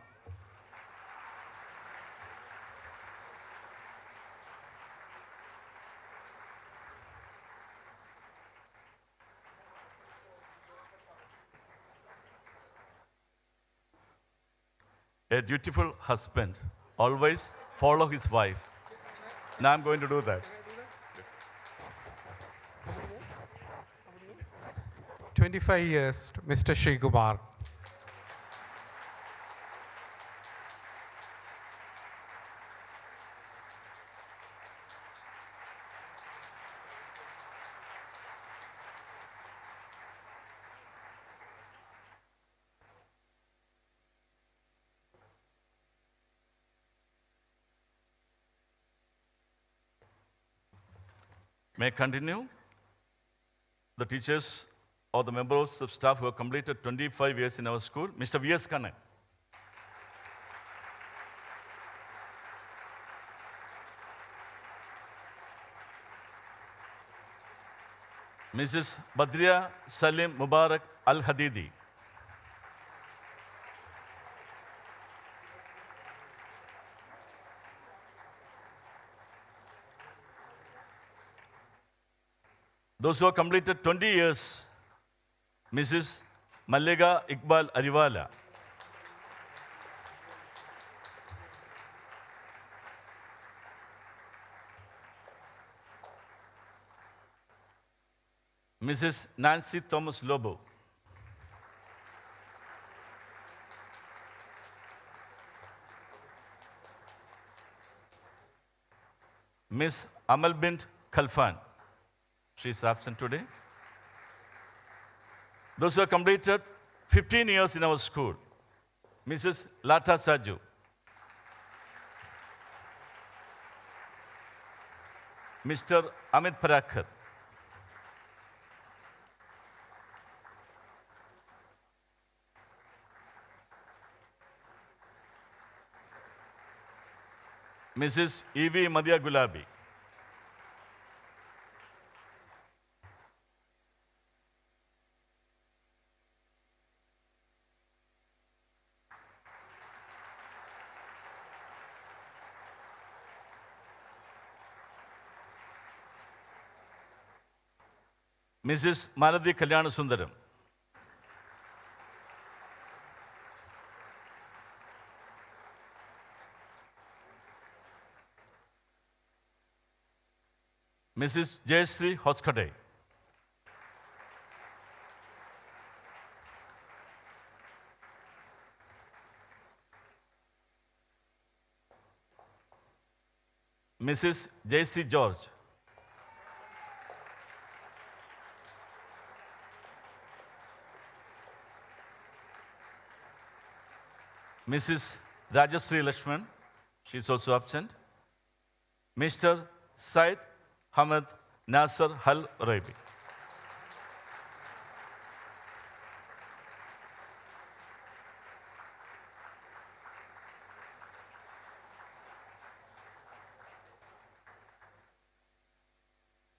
A dutiful husband always follow his wife. Now I'm going to do that. 25 years, Mr. Sri Kumar. May I continue? The teachers or the members of staff who have completed 25 years in our school, Mr. V.S. Kannan. Mrs. Badria Salim Mubarak Al-Hadidi. Those who have completed 20 years, Mrs. Mallega Iqbal Ariwala. Mrs. Nancy Thomas Lobo. Miss Amal Bint Khalfan. She is absent today. Those who have completed 15 years in our school, Mrs. Lata Saju. Mr. Amit Parakar. Mrs. E.V. Madhya Gulabi. Mrs. Maradhi Kalyana Sundaram. Mrs. Jayashree Hoskade. Mrs. J.C. George. Mrs. Rajashree Lakshman, she is also absent. Mr. Said Hamad Nasser Hal Rabi.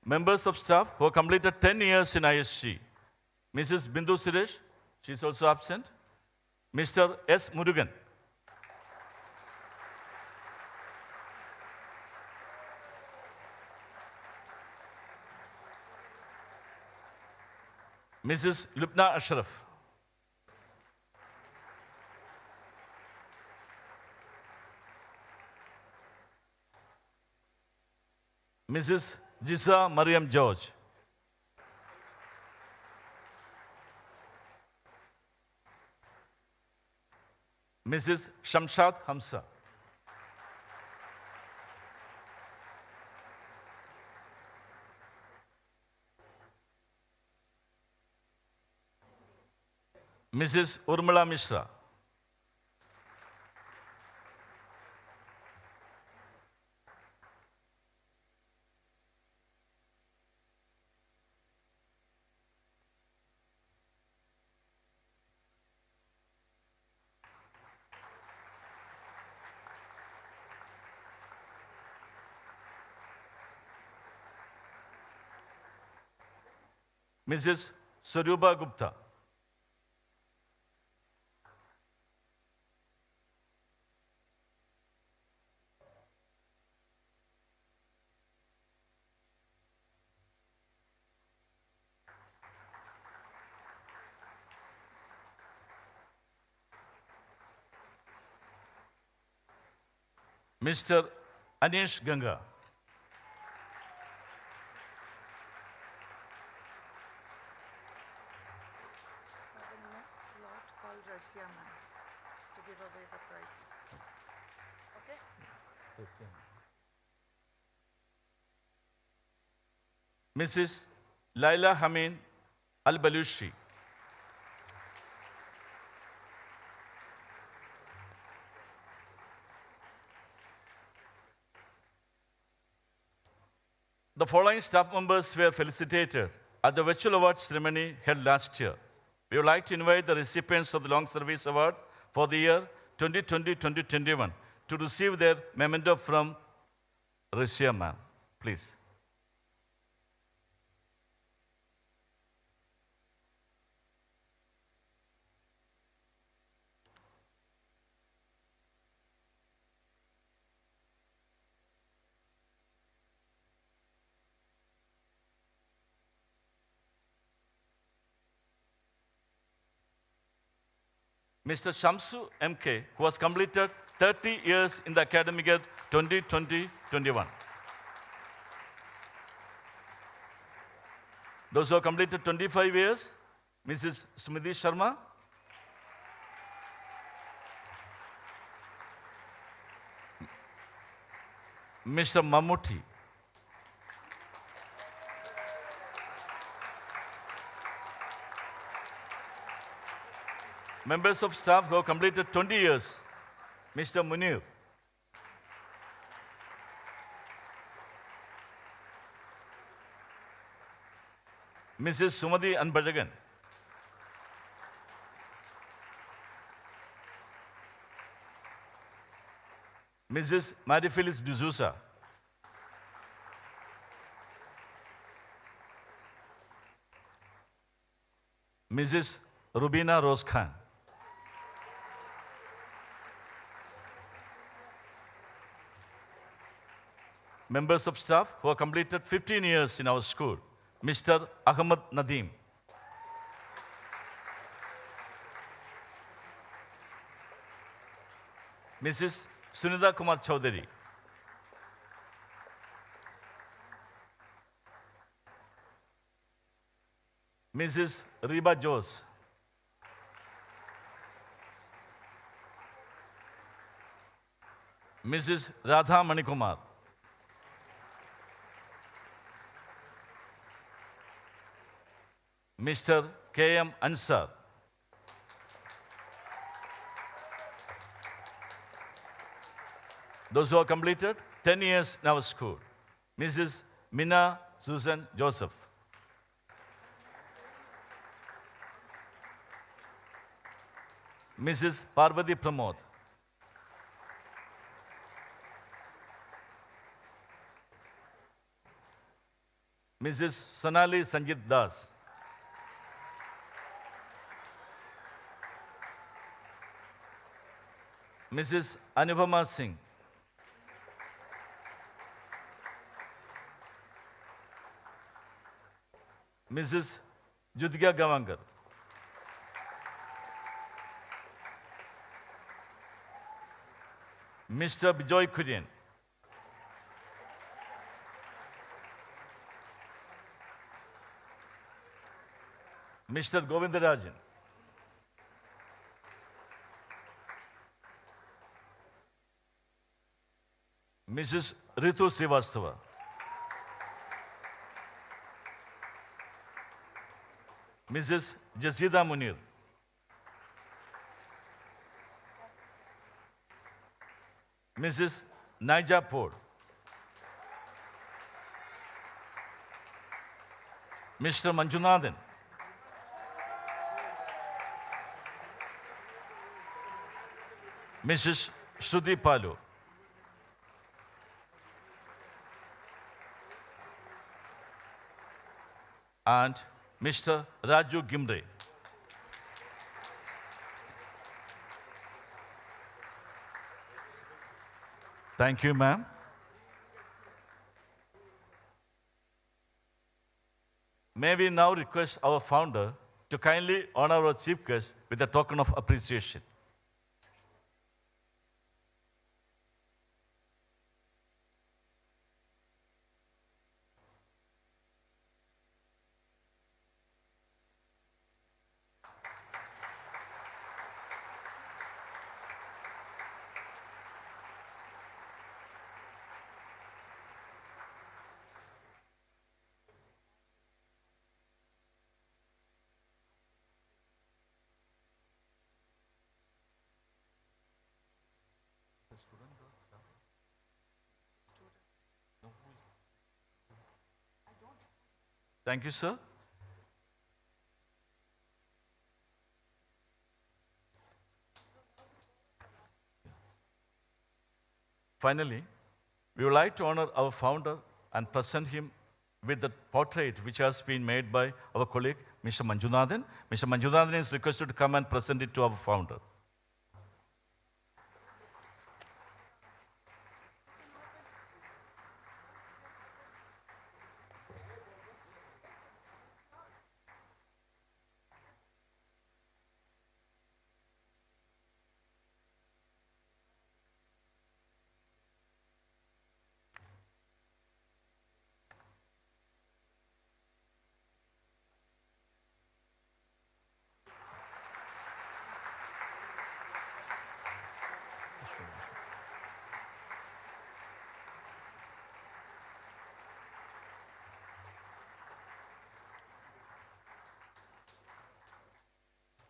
Members of staff who have completed 10 years in ISG. Mrs. Bindu Suresh, she is also absent. Mr. S. Murugan. Mrs. Lubna Ashraf. Mrs. Jisa Mariam George. Mrs. Shamshad Hamza. Mrs. Urmila Mishra. Mrs. Suruba Gupta. Mr. Anish Ganga. The next lot called Razia ma'am to give away the prizes. Okay? Mrs. Laila Hamin Al-Balushi. The following staff members were felicitated at the virtual awards ceremony held last year. We would like to invite the recipients of the Long Service Award for the year 2020-2021 to receive their memento from Razia ma'am. Please. Mr. Shamsu MK, who has completed 30 years in the academic year 2020-21. Those who have completed 25 years, Mrs. Smriti Sharma. Mr. Mammootty. Members of staff who have completed 20 years, Mr. Munir. Mrs. Sumati Anbajagan. Mrs. Mary Phyllis D'Souza. Mrs. Rubina Rose Khan. Members of staff who have completed 15 years in our school, Mr. Ahmad Nadeem. Mrs. Sunita Kumar Chaudhary. Mrs. Reba Jose. Mrs. Radha Manikumar. Mr. K.M. Ansar. Those who have completed 10 years in our school, Mrs. Mina Susan Joseph. Mrs. Parvati Pramod. Mrs. Sonali Sanjit Das. Mrs. Anupama Singh. Mrs. Judhika Gavankar. Mr. Bijoy Kurian. Mr. Govindarajan. Mrs. Ritu Srivastava. Mrs. Jasida Munir. Mrs. Naija Pod. Mr. Manjunathan. Mrs. Shruti Palu. And Mr. Raju Gimre. Thank you, ma'am. May we now request our founder to kindly honor our chief guest with a token of appreciation. Thank you, sir. Finally, we would like to honor our founder and present him with the portrait which has been made by our colleague, Mr. Manjunathan. Mr. Manjunathan is requested to come and present it to our founder.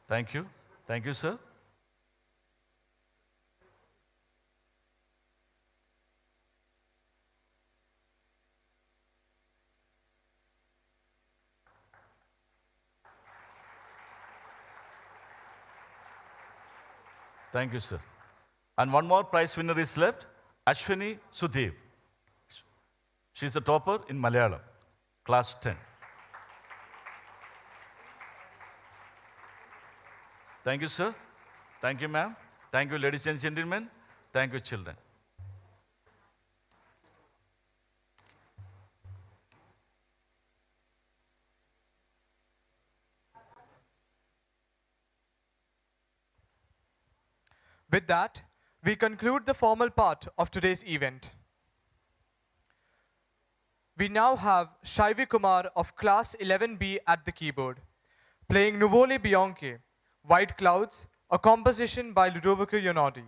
Thank you. Thank you, sir. Thank you, sir. And one more prize winner is left, Ashwini Sudhev. She's a topper in Malayalam, class 10. Thank you, sir. Thank you, ma'am. Thank you, ladies and gentlemen. Thank you, children. With that, we conclude the formal part of today's event. We now have Shaivi Kumar of class 11B at the keyboard, playing Nuvole Bianche, White Clouds, a composition by Ludovico Einaudi.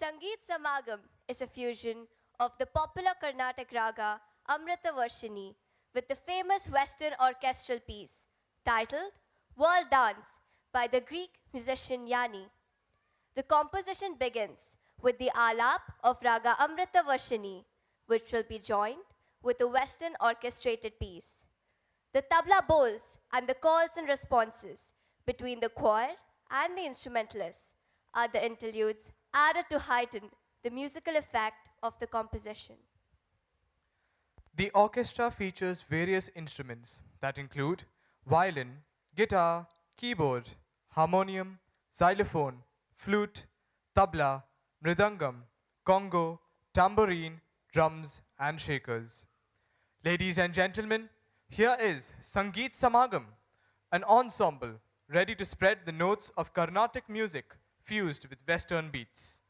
Sangeet Samagam is a fusion of the popular Carnatic raga Amrita Varshini with the famous Western orchestral piece titled World Dance by the Greek musician Yanni. The composition begins with the alap of raga Amrita Varshini, which will be joined with a Western orchestrated piece. The tabla bowls and the calls and responses between the choir and the instrumentalists are the interludes added to heighten the musical effect of the composition. The orchestra features various instruments that include violin, guitar, keyboard, harmonium, xylophone, flute, tabla, mridangam, congo, tambourine, drums, and shakers. Ladies and gentlemen, here is Sangeet Samagam, an ensemble ready to spread the notes of Carnatic music fused with Western beats.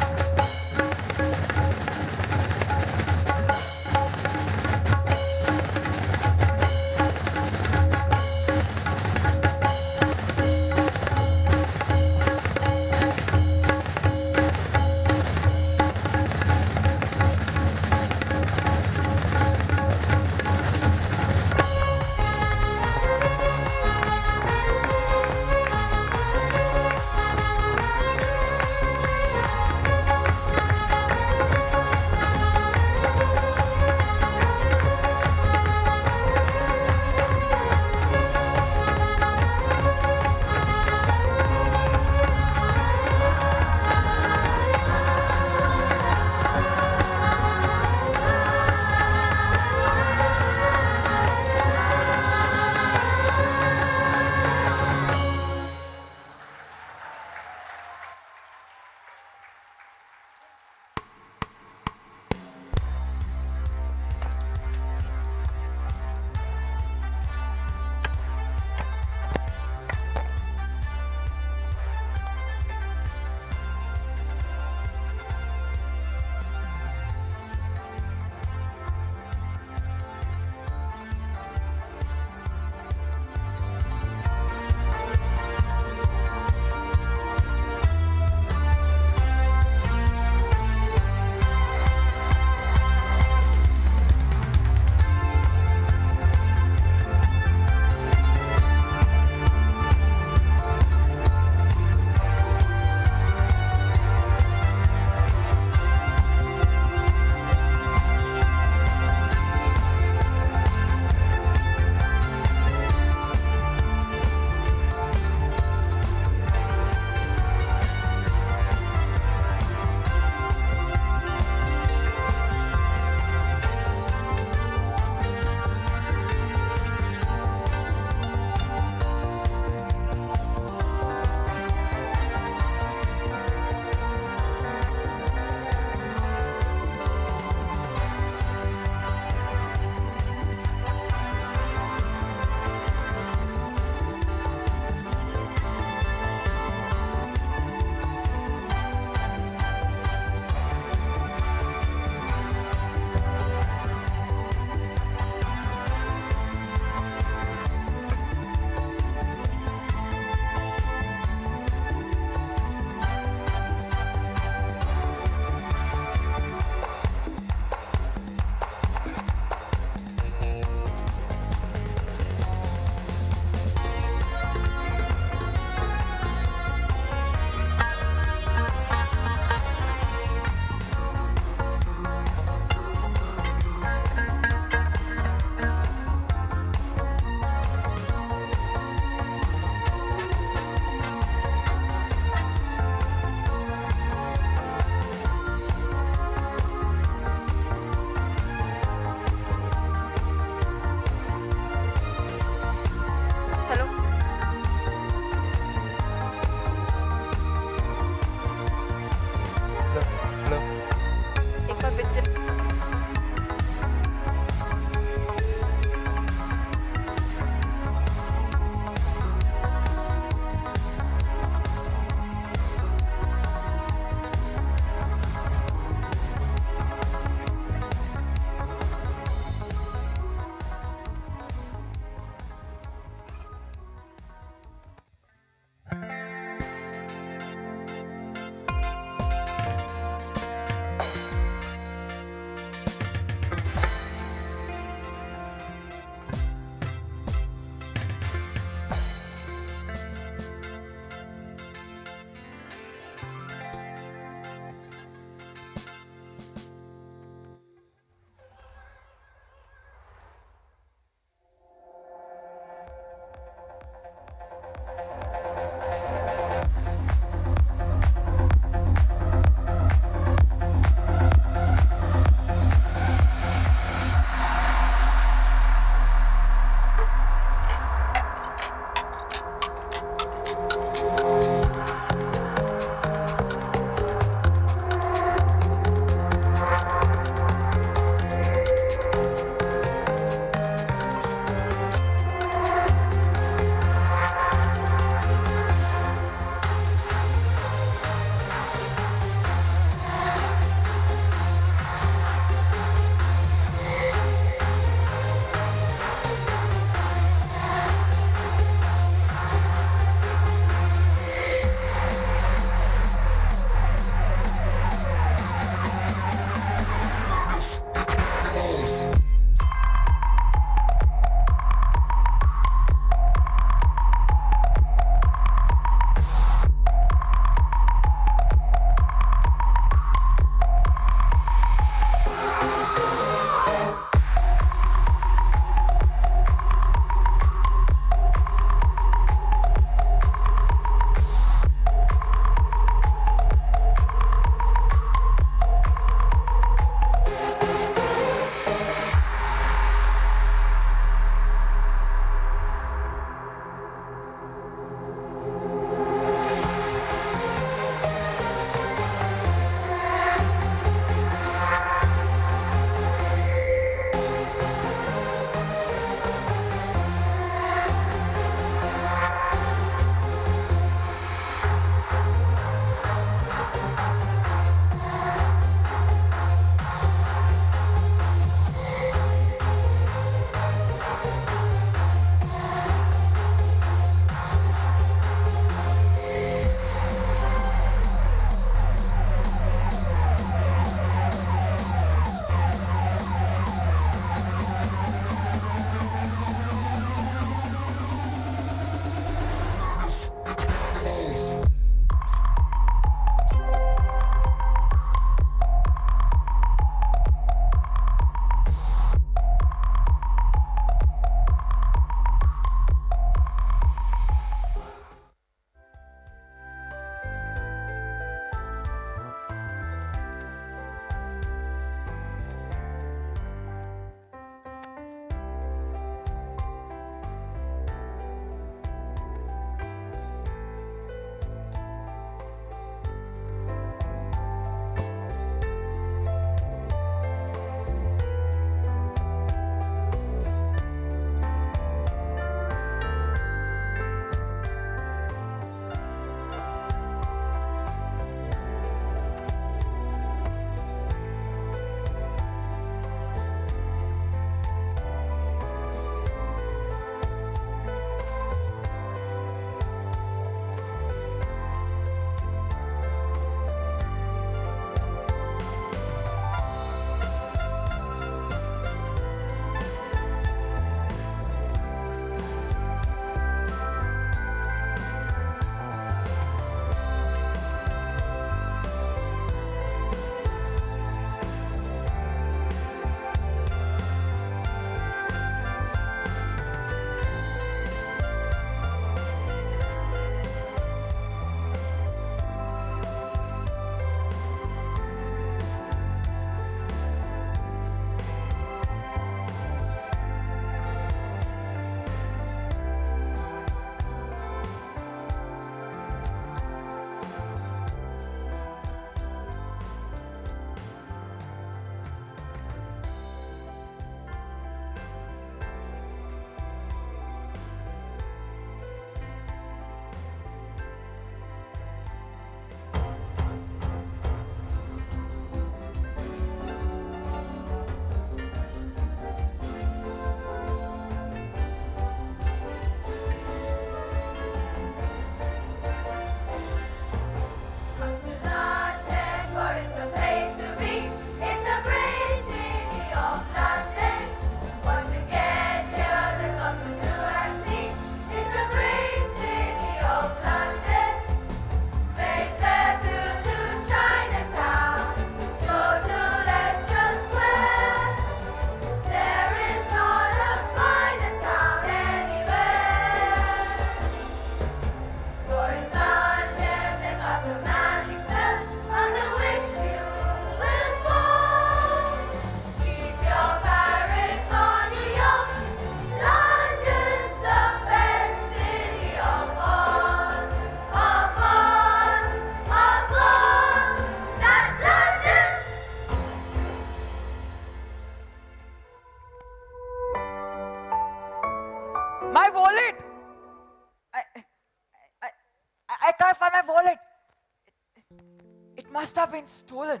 It must have been stolen.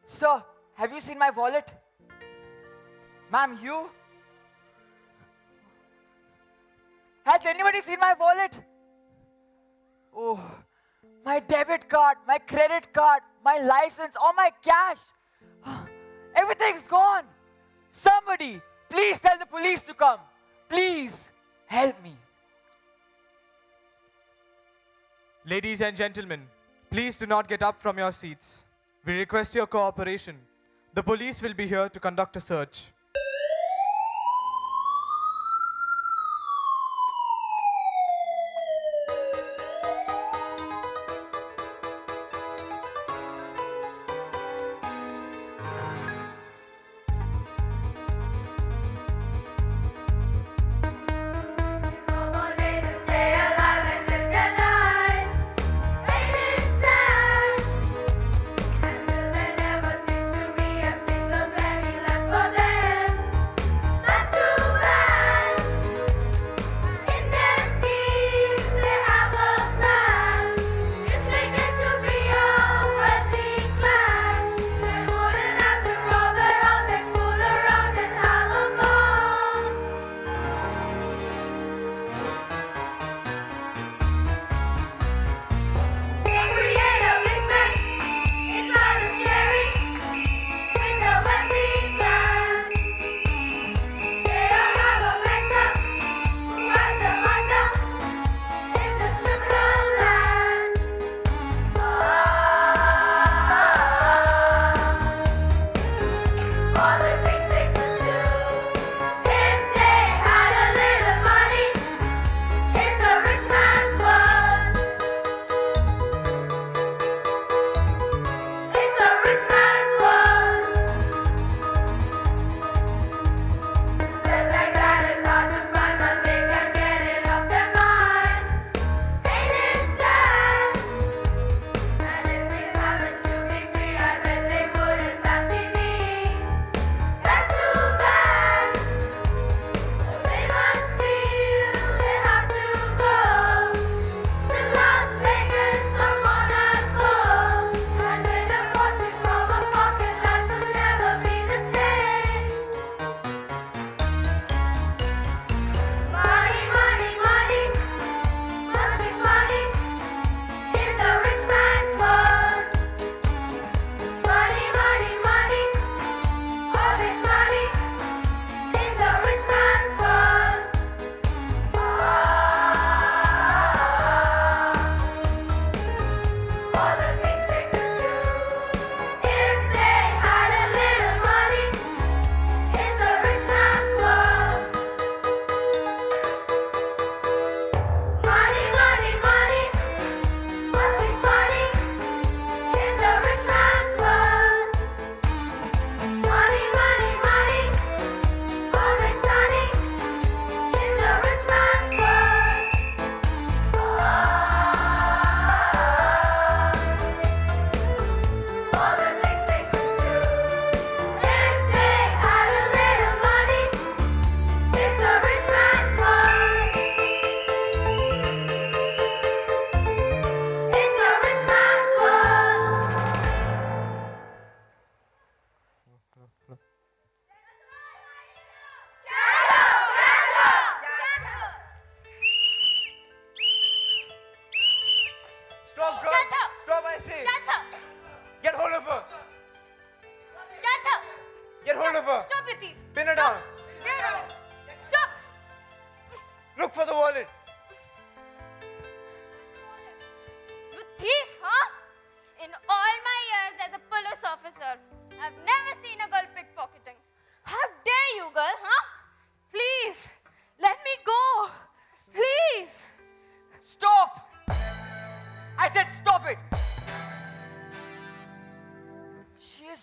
Sir, have you seen my wallet? Ma'am, you? Has anybody seen my wallet? Oh, my debit card, my credit card, my license, all my cash. Everything's gone. Somebody, please tell the police to come. Please, help me. Ladies and gentlemen, please do not get up from your seats. We request your cooperation. The police will be here to conduct a search.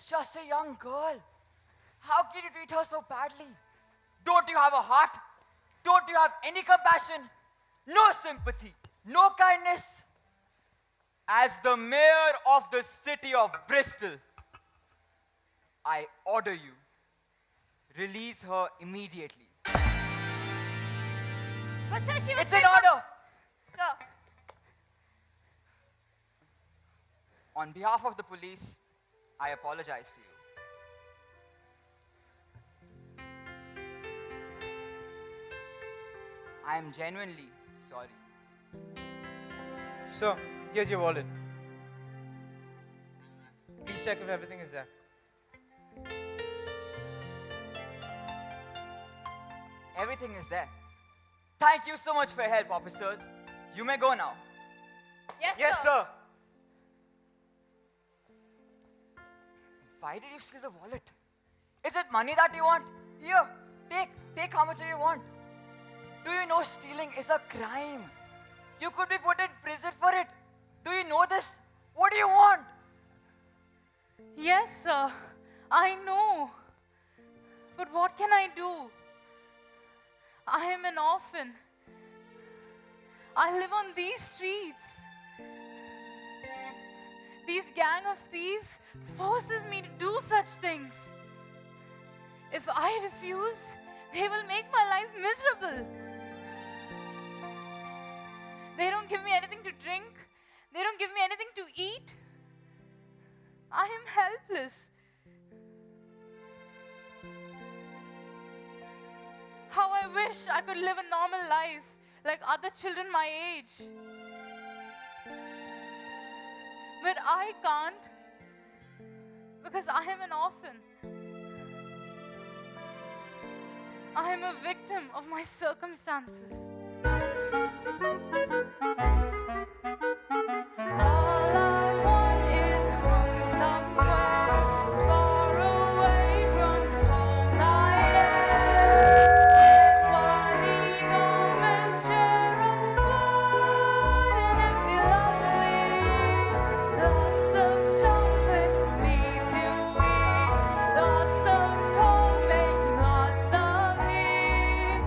just a young girl. How can you treat her so badly? Don't you have a heart? Don't you have any compassion? No sympathy, no kindness? As the mayor of the city of Bristol, I order you, release her immediately. But sir, she was It's an order. Sir. On behalf of the police, I apologize to you. I am genuinely sorry. Sir, here's your wallet. Please check if everything is there. Everything is there. Thank you so much for your help, officers. You may go now. Yes, sir. Why did you steal the wallet? Is it money that you want? Here, take how much you want. Do you know stealing is a crime? You could be put in prison for it. Do you know this? What do you want? Yes, sir. I know. But what can I do? I am an orphan. I live on these streets. These gang of thieves forces me to do such things. If I refuse, they will make my life miserable. They don't give me anything to drink. They don't give me anything to eat. I am helpless. How I wish I could live a normal life like other children my age. But I can't because I am an orphan. I am a victim of my circumstances. All I want is a room somewhere far away from the cold night air, with one enormous chair of wood, and it'd be lovely. Lots of chocolate for me to eat, lots of cold making lots of heat,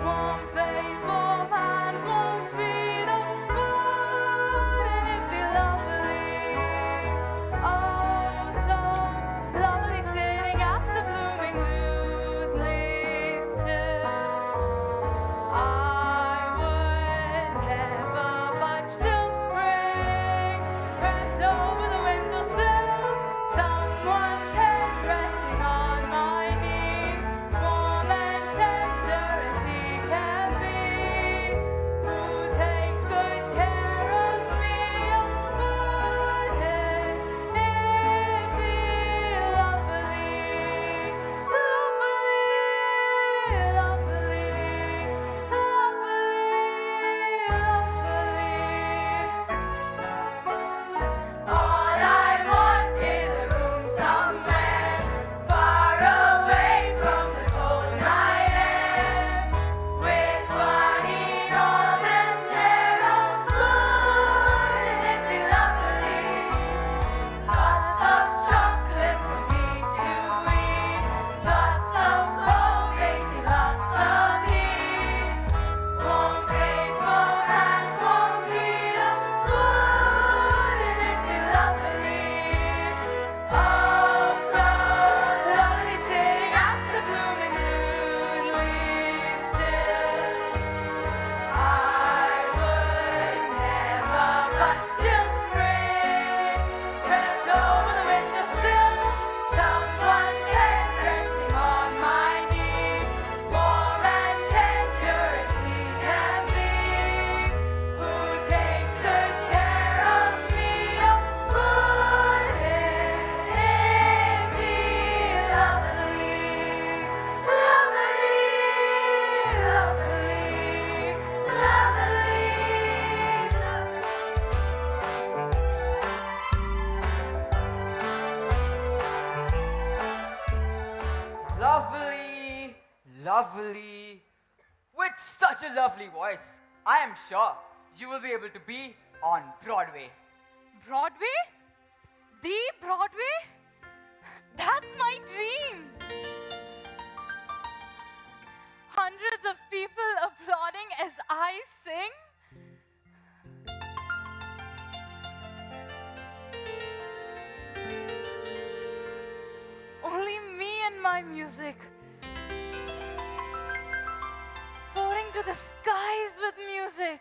warm face, warm hands, warm feet of wood, and it'd be lovely. Oh, so lovely, sitting apps are blooming rudely still. I would never budge till spring crept over the windowsill, someone's head resting on my knee, warm and tender as he can be, who takes good care of me. Oh, wouldn't it be lovely, lovely, lovely, lovely, lovely? All I want is a room somewhere far away from the cold night air, with one enormous chair of wood, and it'd be lovely. Lots of chocolate for me to eat, lots of home baking, lots of heat, warm face, warm hands, warm feet of wood, and it'd be lovely. Oh, so lovely, sitting apps are blooming rudely still. I would never budge till spring crept over the windowsill, someone's head resting on my knee, warm and tender as he can be, who takes good care of me. Oh, wouldn't it be lovely, lovely, lovely, lovely? Lovely, lovely. With such a lovely voice, I am sure you will be able to be on Broadway. Broadway? The Broadway? That's my dream! Hundreds of people applauding as I sing. Only me and my music. Soaring to the skies with music.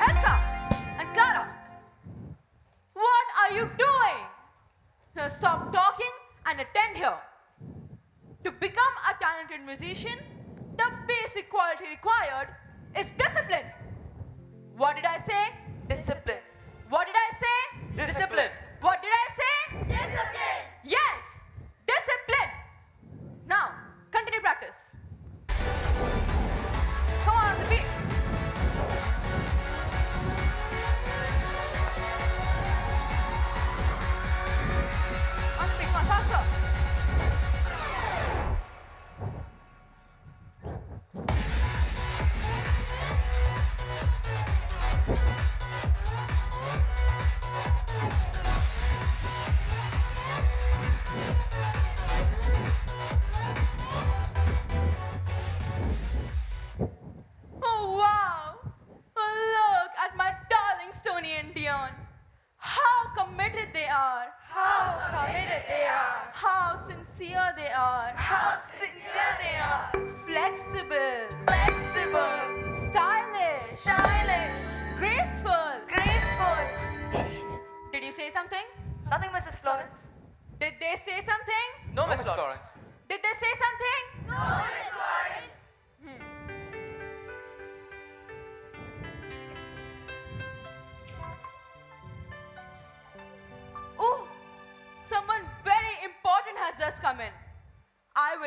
Elsa and Clara, what are you doing? Now stop talking and attend here. To become a talented musician, the basic quality required is discipline. What did I say? Discipline. What did I say? Discipline. What did I say? Discipline! Yes, discipline. Now, continue practice. Come on the beat. On the beat, come on, faster.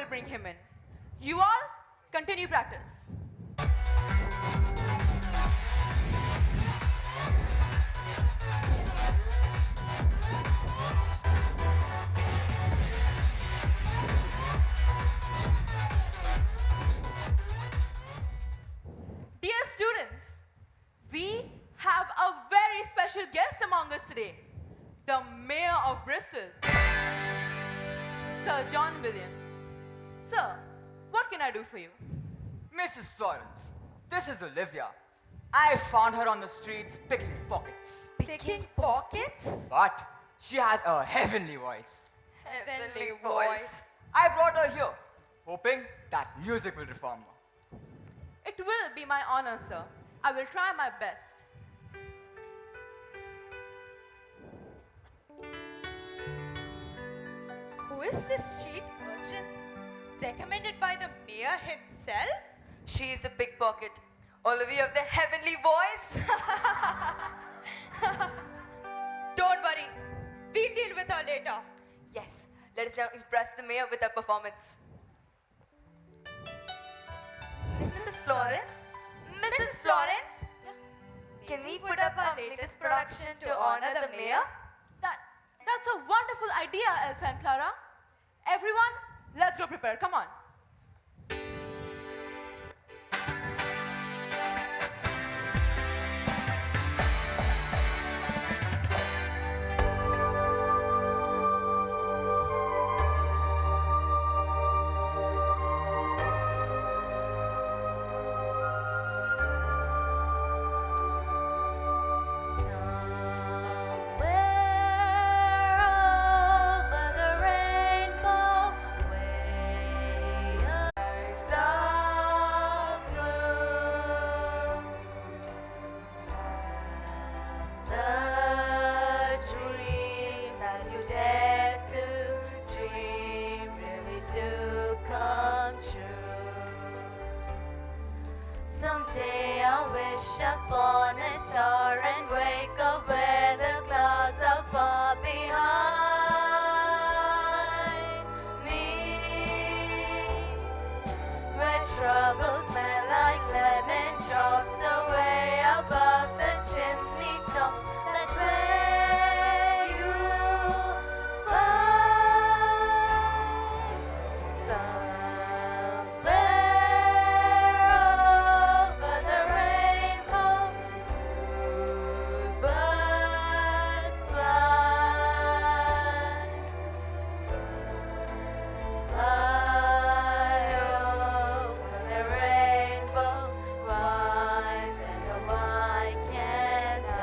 will bring him in. You all continue practice. Dear students, we have a very special guest among us today, the Mayor of Bristol, Sir John Williams. Sir, what can I do for you? Mrs. Florence, this is Olivia. I found her on the streets picking pockets. Picking pockets? But she has a heavenly voice. Heavenly voice. I brought her here, hoping that music will reform her. It will be my honor, sir. I will try my best. Who is this street urchin? Recommended by the mayor himself? She is a pickpocket. Olivia of the heavenly voice. Don't worry. We'll deal with her later. Yes, let us now impress the mayor with our performance. Mrs. Florence? Mrs. Florence? Can we put up our latest production to honor the mayor? That's a wonderful idea, Elsa and Clara. Everyone, let's go prepare. Come on. Over the rainbow, way of blue. The dreams that you dare to dream really do come true. Someday I'll wish upon a star and wake up where the clouds are far behind me, where troubles smell like lemon drops away above the chimney tops. That's where you find somewhere over the rainbow, birds fly, over the rainbow. Why then why can't I?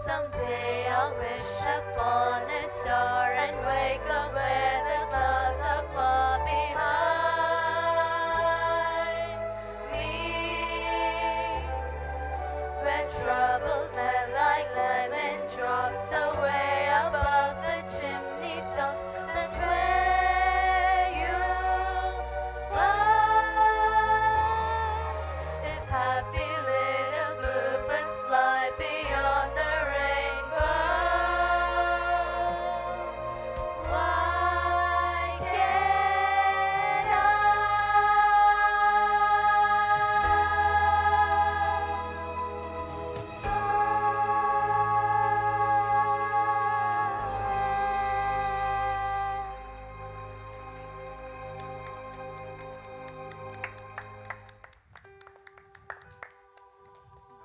Someday I'll wish upon a star and wake up where the clouds are far behind me, where troubles smell like lemon drops away above the chimney tops. That's where you find if happy little bluebirds fly beyond the rainbow. Why can't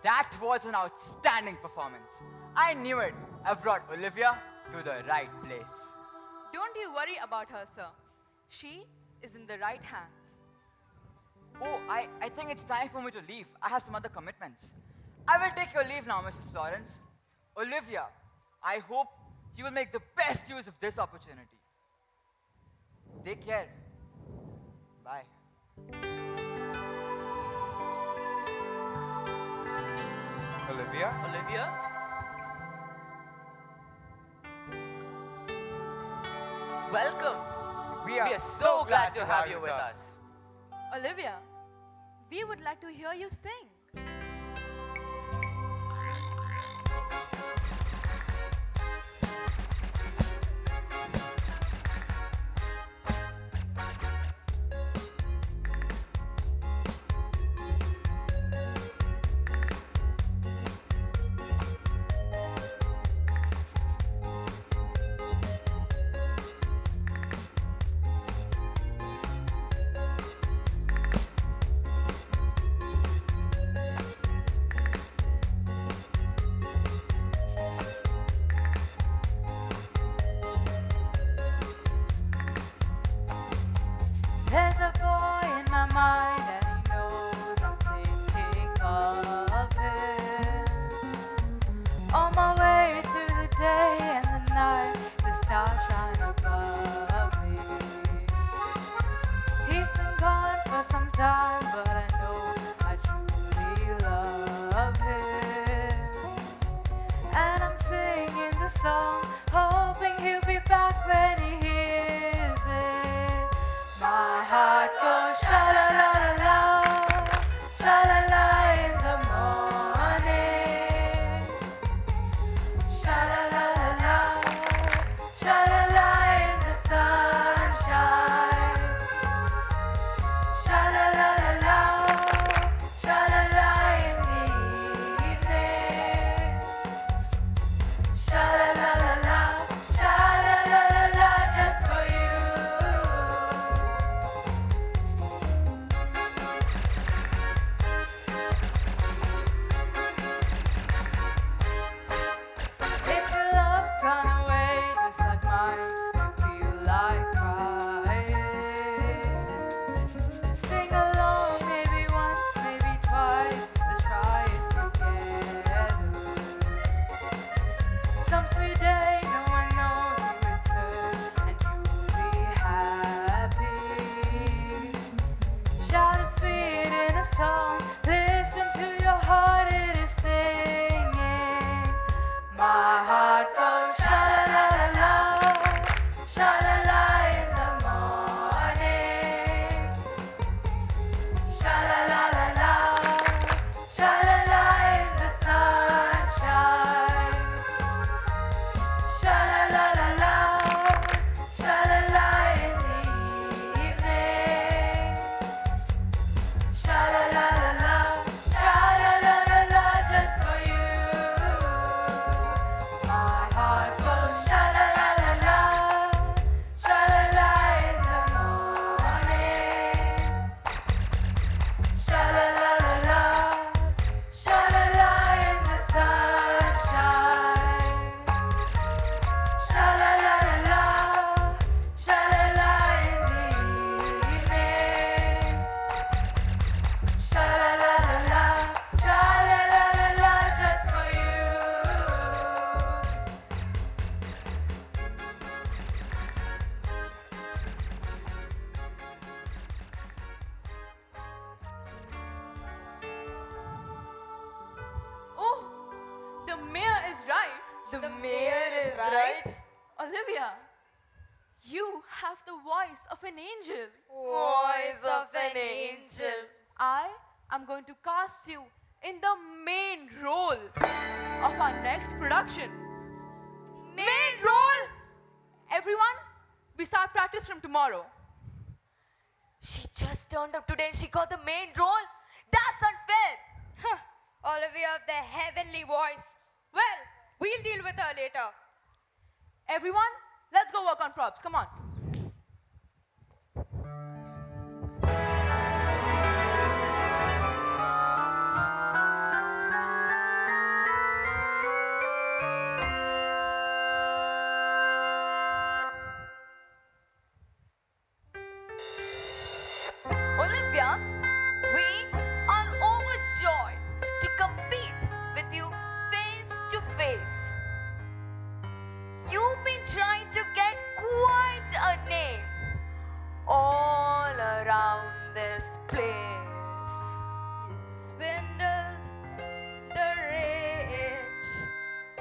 That was an outstanding performance. I knew it. I brought Olivia to the right place. Don't you worry about her, sir. She is in the right hands. Oh, I think it's time for me to leave. I have some other commitments. I will take your leave now, Mrs. Florence. Olivia, I hope you will make the best use of this opportunity. Take care. Bye. Olivia? Olivia? Welcome. We are so glad to have you with us. Olivia, we would like to hear you sing. Olivia, you have the voice of an angel. Voice of an angel. I am going to cast you in the main role of our next production. Main role? Everyone, we start practice from tomorrow. She just turned up today and she got the main role? That's unfair. Huh. Olivia of the heavenly voice. Well, we'll deal with her later. Everyone, let's go work on props. Come on. Olivia, we are overjoyed to compete with you face to face. You've been trying to get quite a name all around this place. You swindled the rich,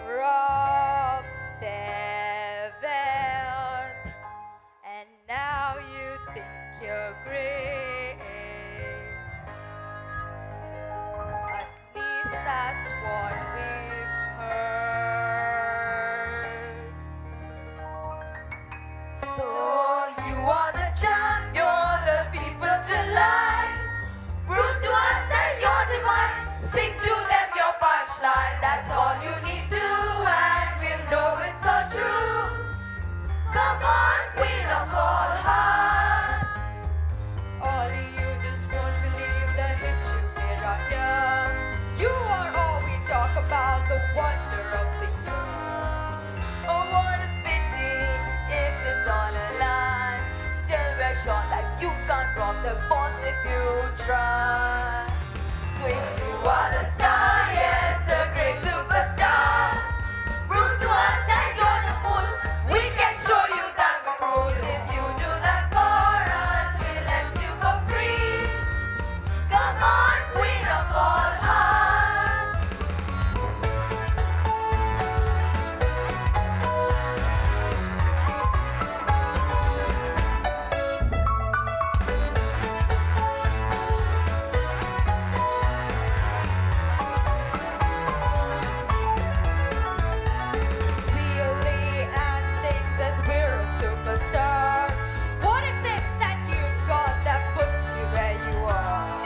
robbed their wealth, and now you think you're great. At least that's what we've heard. So you are the champ, you're the people's delight. Prove to us that you're divine. Sing to them your punchline. That's all you need to, and we'll know it's all true. Come on, queen of all hearts. Ollie, you just won't believe the hit you made right here. You are all we talk about, the wonder of the year. Oh, what a pity if it's all a lie. Still, we're sure that you can't rob the boss if you try. So if you are the star, yes, the great superstar, prove to us that you're the fool. We can show you that we're cruel. If you do that for us, we'll let you go free. Come on, queen of all hearts. Really as things as we're a superstar. What is it that you've got that puts you where you are?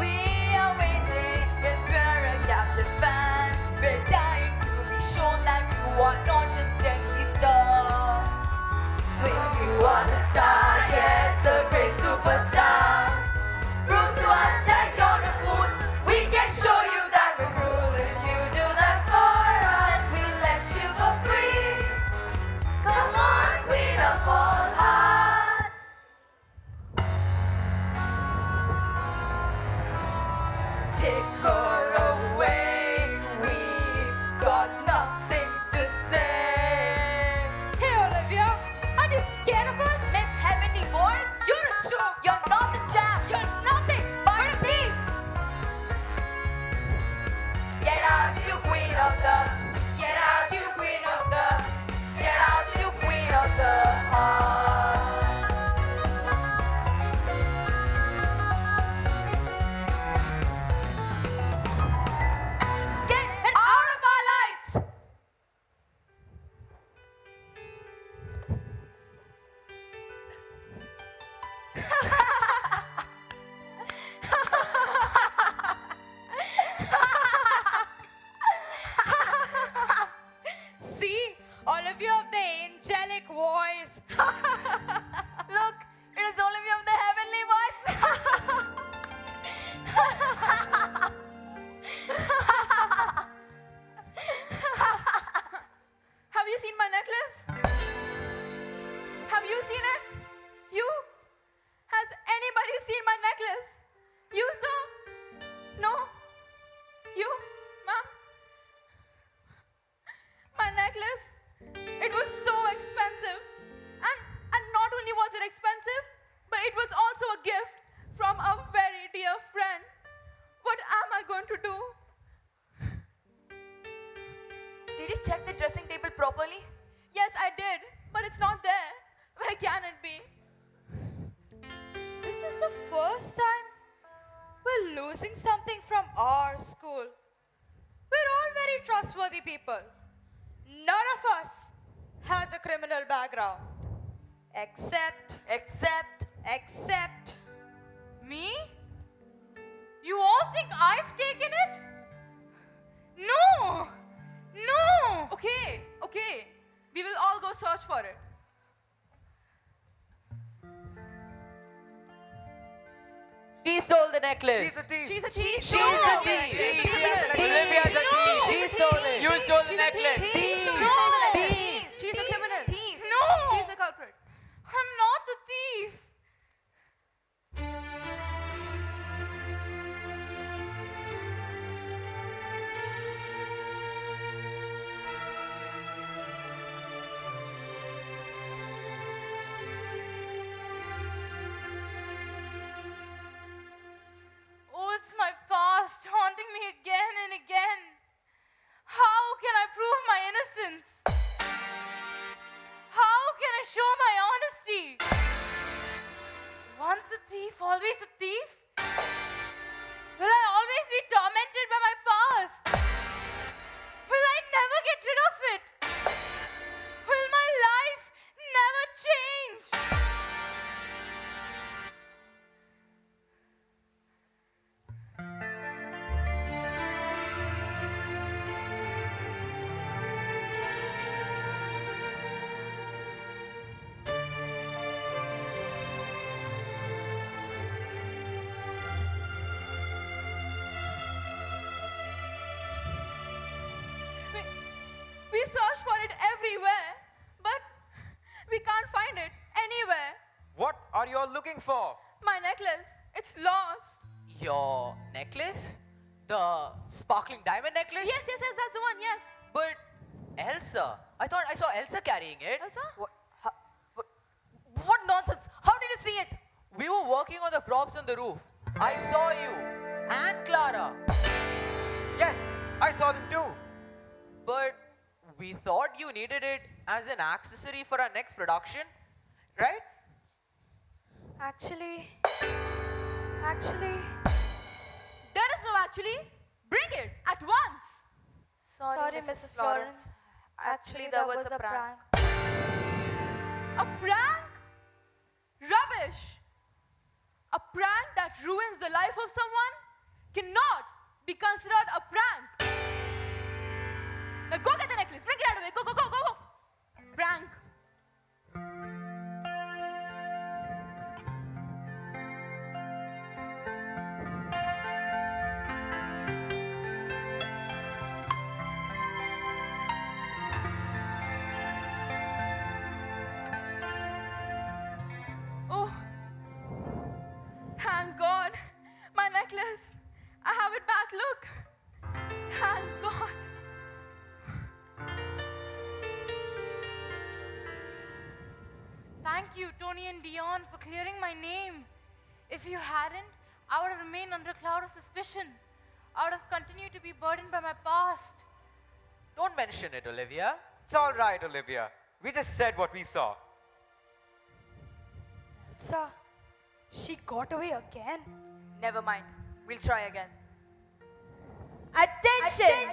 We are waiting, yes, we're a captive fan. We're dying to be shown that you are not just any star. So if you are the star, yes, the great superstar, prove to us that you're the fool. We can show you that we're cruel. If you do that for us, we'll let you go free. Come on, queen of all hearts. Take her away, we've got nothing to say. Hey Olivia, are you scared of us? Miss Heavenly Voice, You're a joke. you're not the champ. You're nothing but a thief. Get out, you queen of the. Get out, you queen of the. Get out, you queen of the heart. Get out of our lives. See, Olivia of the angelic voice. Look, it is Olivia of the heavenly voice. Have you seen my necklace? Have you seen it? You? Has anybody seen my necklace? You saw? No? You? Ma'am? My necklace, it was so expensive. And not only was it expensive, but it was also a gift from a very dear friend. What am I going to do? Did you check the dressing table properly? Yes, I did. the first time we're losing something from our school. We're all very trustworthy people. None of us has a criminal background. Except Me? You all think I've taken it? No! No! Okay. We will all go search for it. She stole the necklace. She's a thief. She's a thief. She's the thief. Olivia's a thief. She stole it. You stole the necklace. She's a criminal. Thief. No! She's the culprit. I'm not the thief. Oh, it's my past haunting me again and again. How can I prove my innocence? How can I show my honesty? Once a thief, always a thief? Will I always be tormented by my past? Will I never get rid of it? Will my life never change? We search for it everywhere, but we can't find it anywhere. What are you all looking for? My necklace, it's lost. Your necklace? The sparkling diamond necklace? Yes, that's the one, yes. But Elsa, I thought I saw Elsa carrying it. Elsa? What nonsense? How did you see it? We were working on the props on the roof. I saw you and Clara. Yes, I saw them too. But we thought you needed it as an accessory for our next production, right? Actually, There is no actually. Bring it at once. sorry, Mrs. Florence. Actually, that was a prank. A prank? Rubbish. A prank that ruins the life of someone cannot be considered a prank. Now go get the necklace. Bring it out of it. Go. Prank. Oh, thank God. My necklace. I have it back. Look. Thank God. Thank you, Tony and Dion, for clearing my name. If you hadn't, I would have remained under a cloud of suspicion. I would have continued to be burdened by my past. Don't mention it, Olivia. It's all right, Olivia. We just said what we saw. Elsa, she got away again. Never mind. We'll try again. Attention!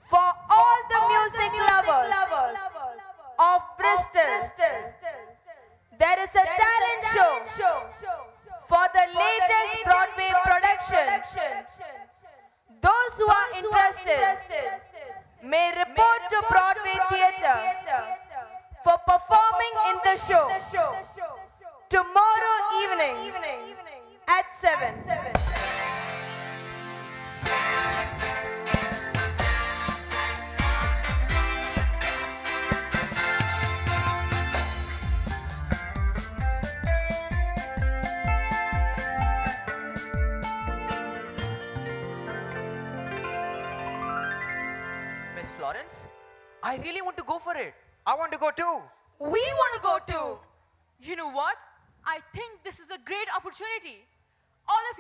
For all the music lovers of Bristol, there is a talent show for the latest Broadway production. Those who are interested may report to Broadway Theatre for performing in the show tomorrow evening at 7. Miss Florence, I really want to go for it. I want to go too. We want to go too. You know what? I think this is a great opportunity. All of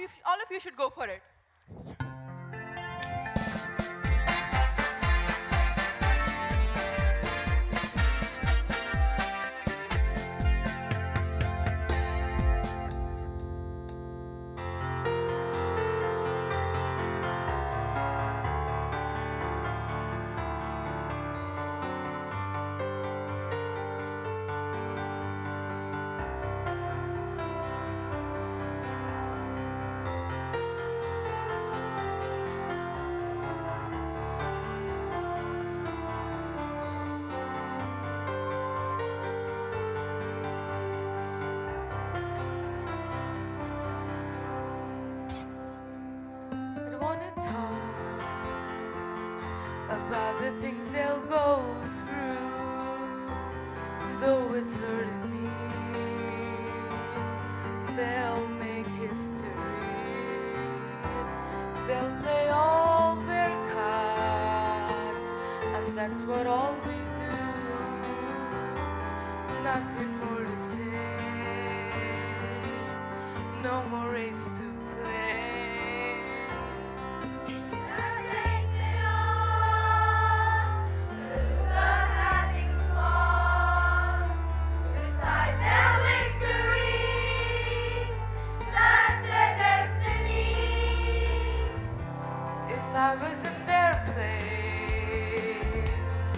you should go for it. wanna talk about the things they'll go through, though it's hurting me. They'll make history. They'll play all their cards, and that's what all we do. Nothing more to say. No more race to play. If I was in their place,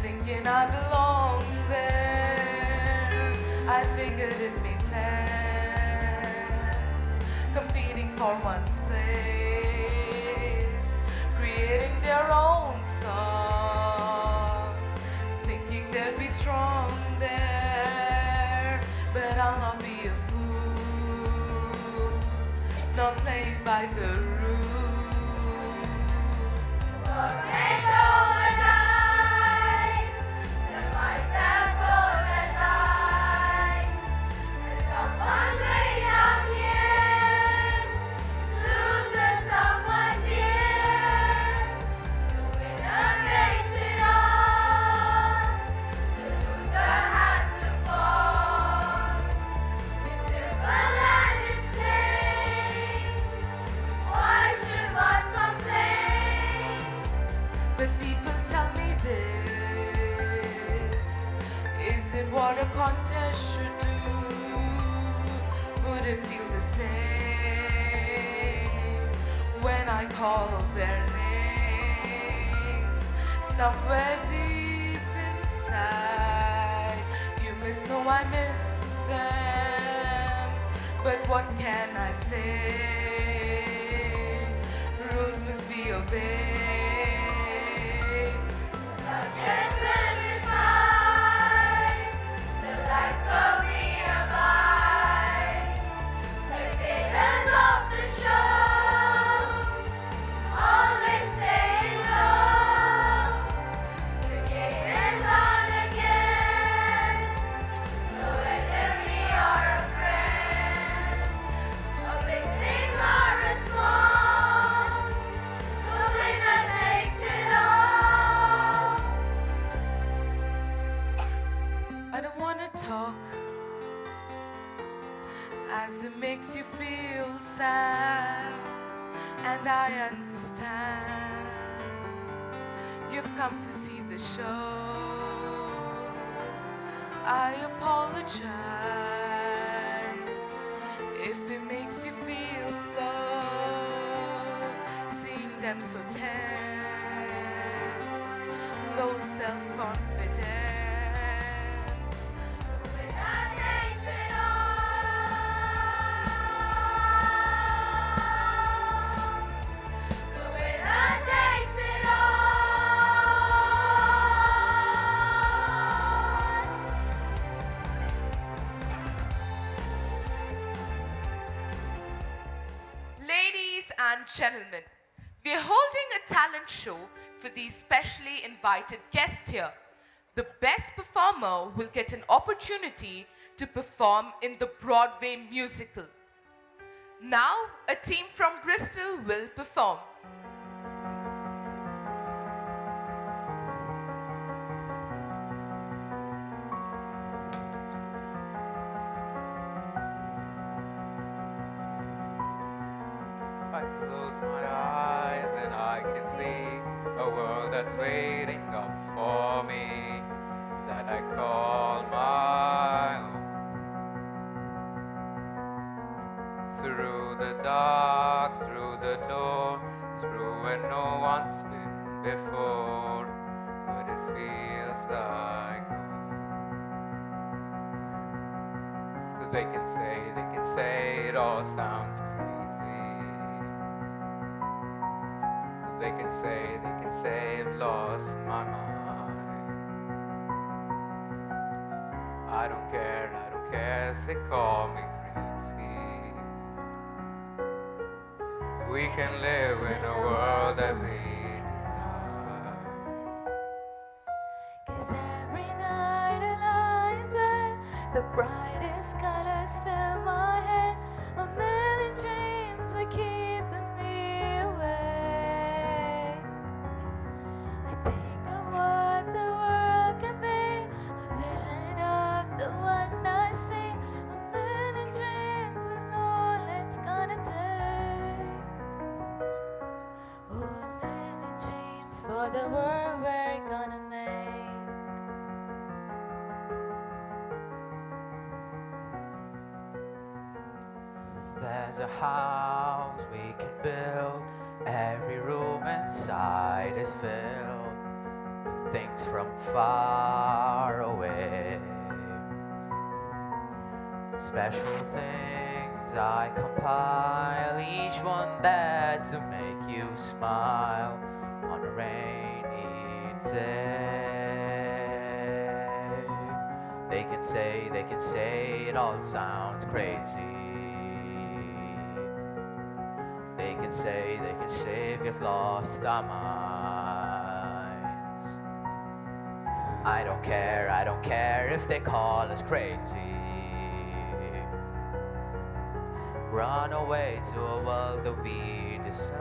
thinking I belong there, I figured it made sense, competing for one's place, creating their own song, thinking they'll be strong there, but I'll not be a fool, not playing by the rules. But people tell me this isn't what a contest should do. Would it feel the same when I call their names? Somewhere deep inside, you must know I miss them. But what can I say? Rules must be obeyed. I don't wanna talk as it makes you feel sad, and I understand you've come to see the show. I apologize if it makes you feel low, seeing them so tense, low self-confidence. Ladies and gentlemen, we are holding a talent show for these specially invited guests here. The best performer will get an opportunity to perform in the Broadway musical. Now, a team from Bristol will perform. I close my eyes and I can see a world that's waiting up for me, that I call my own. Through the dark, through the door, through where no one's been before, but it feels like home. They can say it all sounds crazy. They can say I've lost my mind. I don't care, say call me crazy. we can live in a world that we desire. 'Cause every night I lie in bed, the brightest colors fill my head. A million dreams are keeping me awake. I think of what the world can be, a vision of the one I see. A million dreams is all it's gonna take. Oh, a million dreams for the world we're gonna make. There's a house we can build. Every room inside is filled with things from far away. Special things I compile, each one there to make you smile on a rainy day. They can say it all sounds crazy. They can say we've lost our minds. I don't care if they call us crazy. Run away to a world that we design.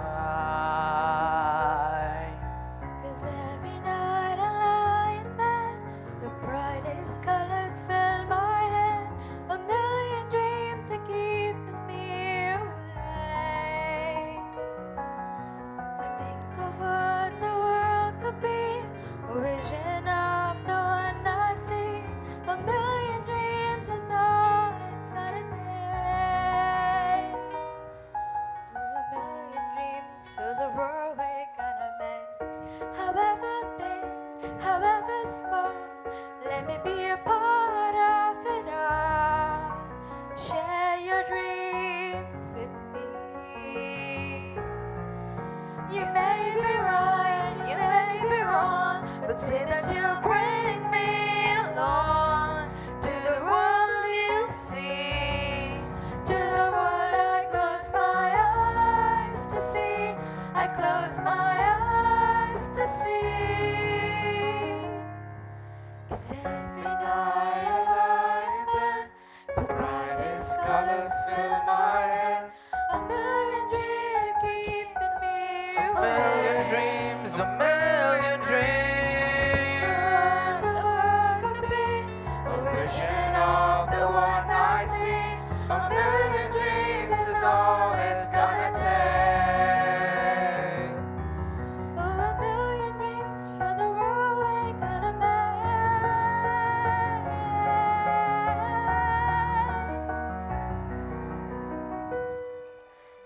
'Cause every night I lie in bed, the brightest colors fill my head. A million dreams are keeping me awake. I think of what the world could be, a vision of the one I see. A million dreams is all it's gonna take. Oh, a million dreams for the world we're gonna make. However big, however small, let me be a part of it all. Share your dreams with me. You may be right, you may be wrong, but say that you bring me along to the world you see, to the world I close my eyes to see. I close my eyes to see. 'Cause every night I lie in bed, the brightest colors fill my head. A million dreams are keeping me awake. Dreams, a million dreams. The world could be a vision of the one I see. A million dreams is all it's gonna take. Oh, a million dreams for the world we're gonna make.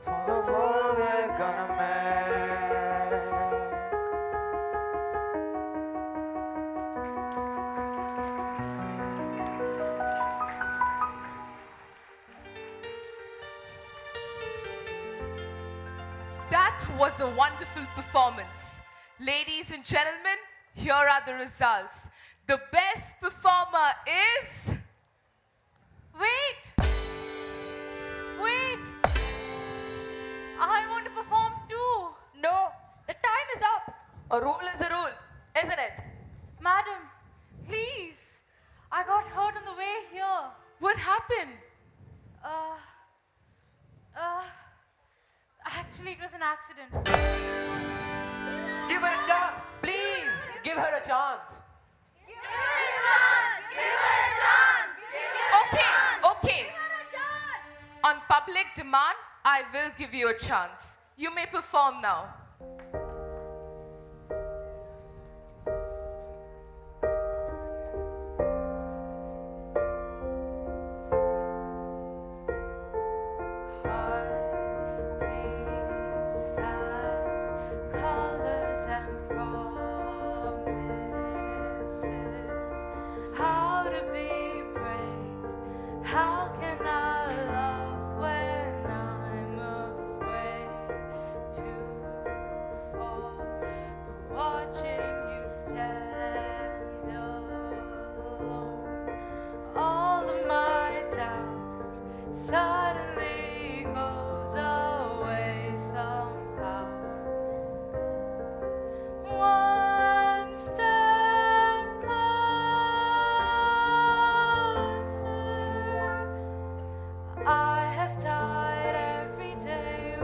For the world we're gonna make. That was a wonderful performance. Ladies and gentlemen, here are the results. The best performer is... Wait! Wait! I want to perform too. No, the time is up. A rule is a rule, isn't it? Madam, please. I got hurt on the way here. What happened? Actually, it was an accident. Give her a chance. Please, give her a chance. Okay. On public demand, I will give you a chance. You may perform now. Colors and promises. How to be brave? How can I love when I'm afraid to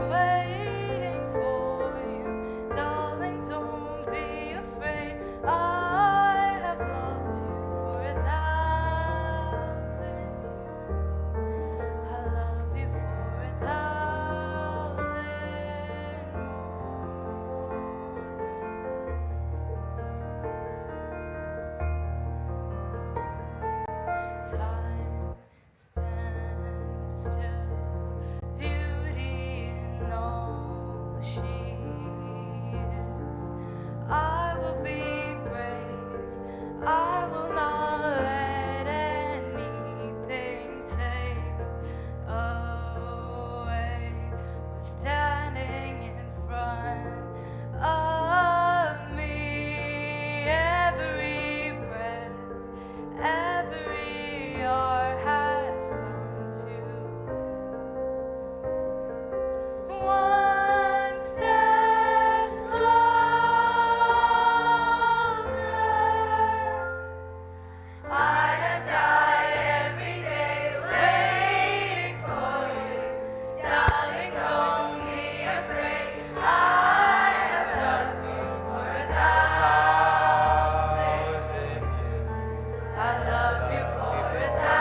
waiting for you. Darling, don't be afraid. I have loved you for 1,000 years. I love you for 1,000 more. Time stands still, beauty in all she is. I will be brave, I will not let anything take away what's standing in front of me. Every breath, every hour has come to this. One step closer. I'd die every day waiting for you. Darling, don't be afraid. I have loved you for 1,000 years. I love you for 1,000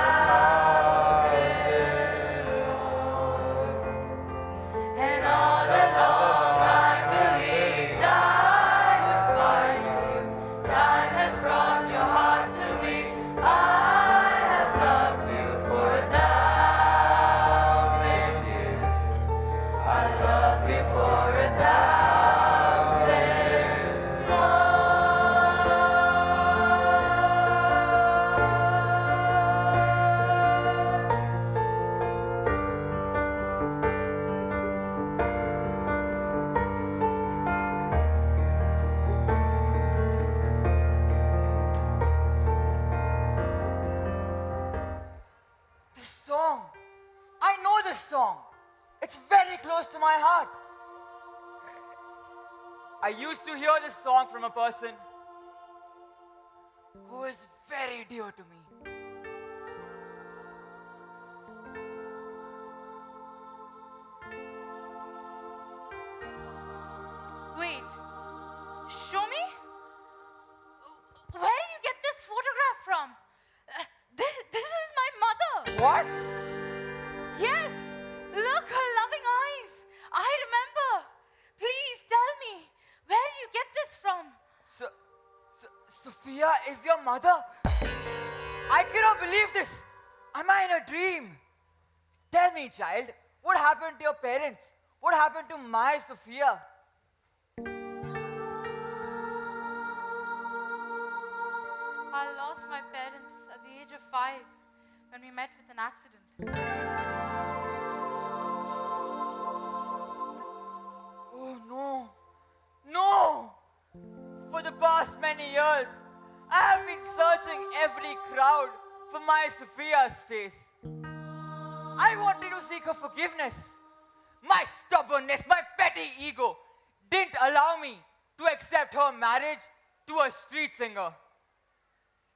more. And all along I believed I would find you. Time has brought your heart to me. I have loved you for 1,000 years. I love you for 1,000 more. This song. I know this song. It's very close to my heart. I used to hear this song from a person who is very dear to me. Wait, show me? Where did you get this photograph from? This is my mother. What? Yes, look, her loving eyes. I remember. Please tell me, where did you get this from? Sophia is your mother? I cannot believe this. Am I in a dream? Tell me, child, what happened to your parents? What happened to my Sophia? I lost my parents at the age of 5 when we met with an accident. Oh no, no! For the past many years, I have been searching every crowd for my Sophia's face. I wanted to seek her forgiveness. My stubbornness, my petty ego didn't allow me to accept her marriage to a street singer.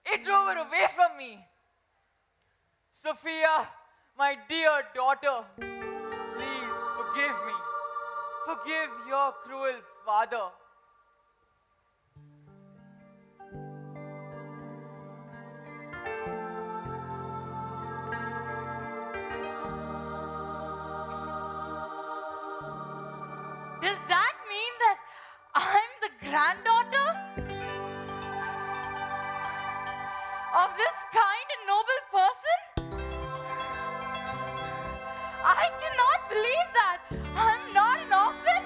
It drove her away from me. Sophia, my dear daughter, please forgive me. Forgive your cruel father. Does that mean that I'm the granddaughter of this kind and noble person? I cannot believe that I'm not an orphan.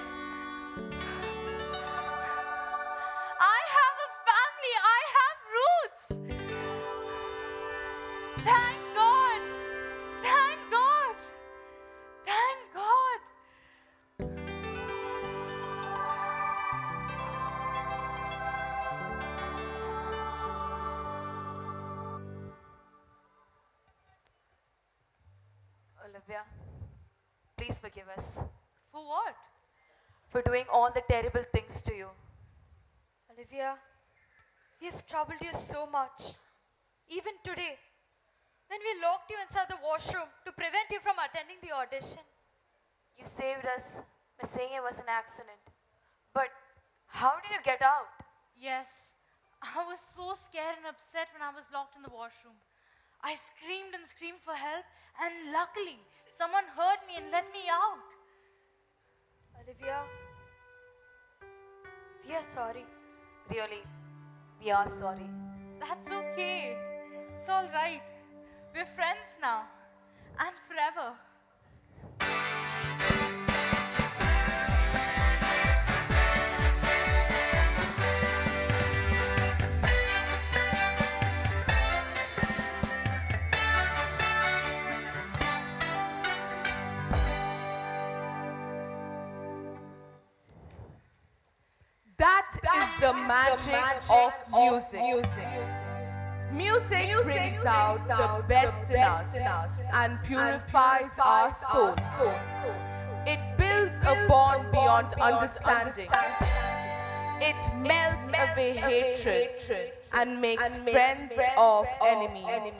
I have a family, I have roots. Thank God, thank God, thank God. Olivia, please forgive us For what? for doing all the terrible things to you. Olivia, we've troubled you so much. Even today, when we locked you inside the washroom to prevent you from attending the audition, You saved us by saying it was an accident. But how did you get out? Yes, I was so scared and upset when I was locked in the washroom. I screamed and screamed for help, and luckily, someone heard me and let me out. Olivia, we are sorry. Really, we are sorry. That's okay. It's all right. We're friends now, and forever. That is the magic of music. Music brings out the best in us and purifies our soul. It builds a bond beyond understanding. It melts away hatred and makes friends of enemies.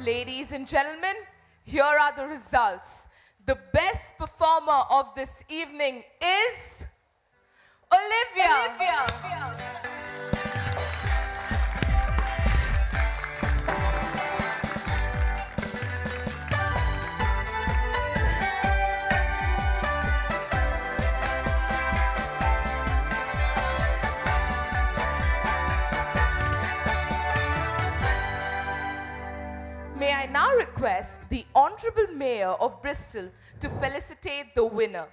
Ladies and gentlemen, here are the results. The best performer of this evening is Olivia. May I now request the Honorable Mayor of Bristol to felicitate the winner.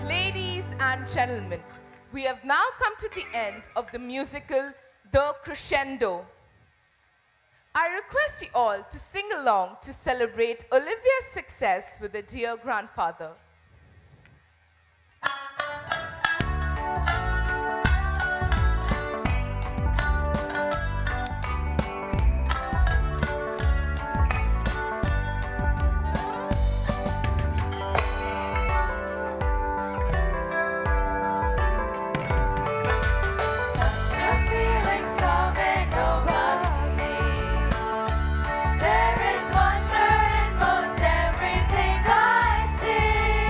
Ladies and gentlemen, we have now come to the end of the musical The Crescendo. I request you all to sing along to celebrate Olivia's success with a dear grandfather. Your feelings coming over me. There is wonder in most everything I see.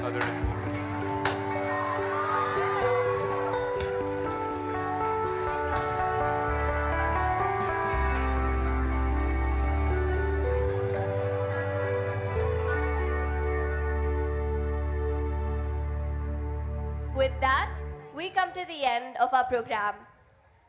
other With that, we come to the end of our program.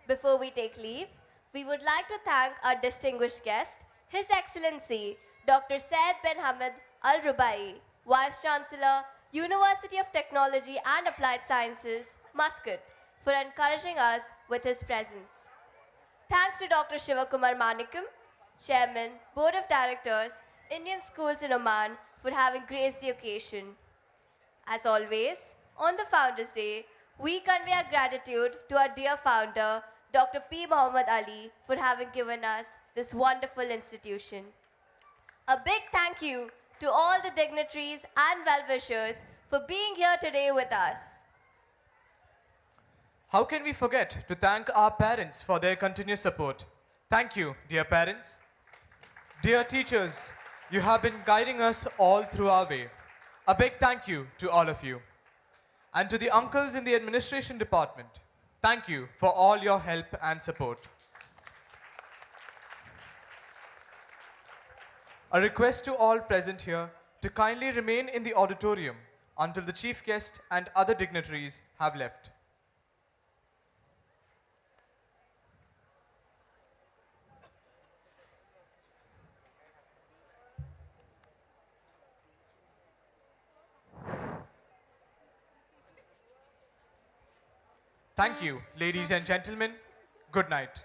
Before we take leave, we would like to thank our distinguished guest, His Excellency Dr. Syed bin Hamad Al Rubai, Vice Chancellor, University of Technology and Applied Sciences, Muscat, for encouraging us with his presence. Thanks to Dr. Shivakumar Manikam, Chairman, Board of Directors, Indian Schools in Oman, for having graced the occasion. As always, on the Founders' Day, we convey our gratitude to our dear founder, Dr. P. Muhammad Ali, for having given us this wonderful institution. A big thank you to all the dignitaries and well-wishers for being here today with us. How can we forget to thank our parents for their continuous support? Thank you, dear parents. Dear teachers, you have been guiding us all through our way. A big thank you to all of you. And to the uncles in the administration department, thank you for all your help and support. A request to all present here to kindly remain in the auditorium until the chief guest and other dignitaries have left. Thank you, ladies and gentlemen. Good night.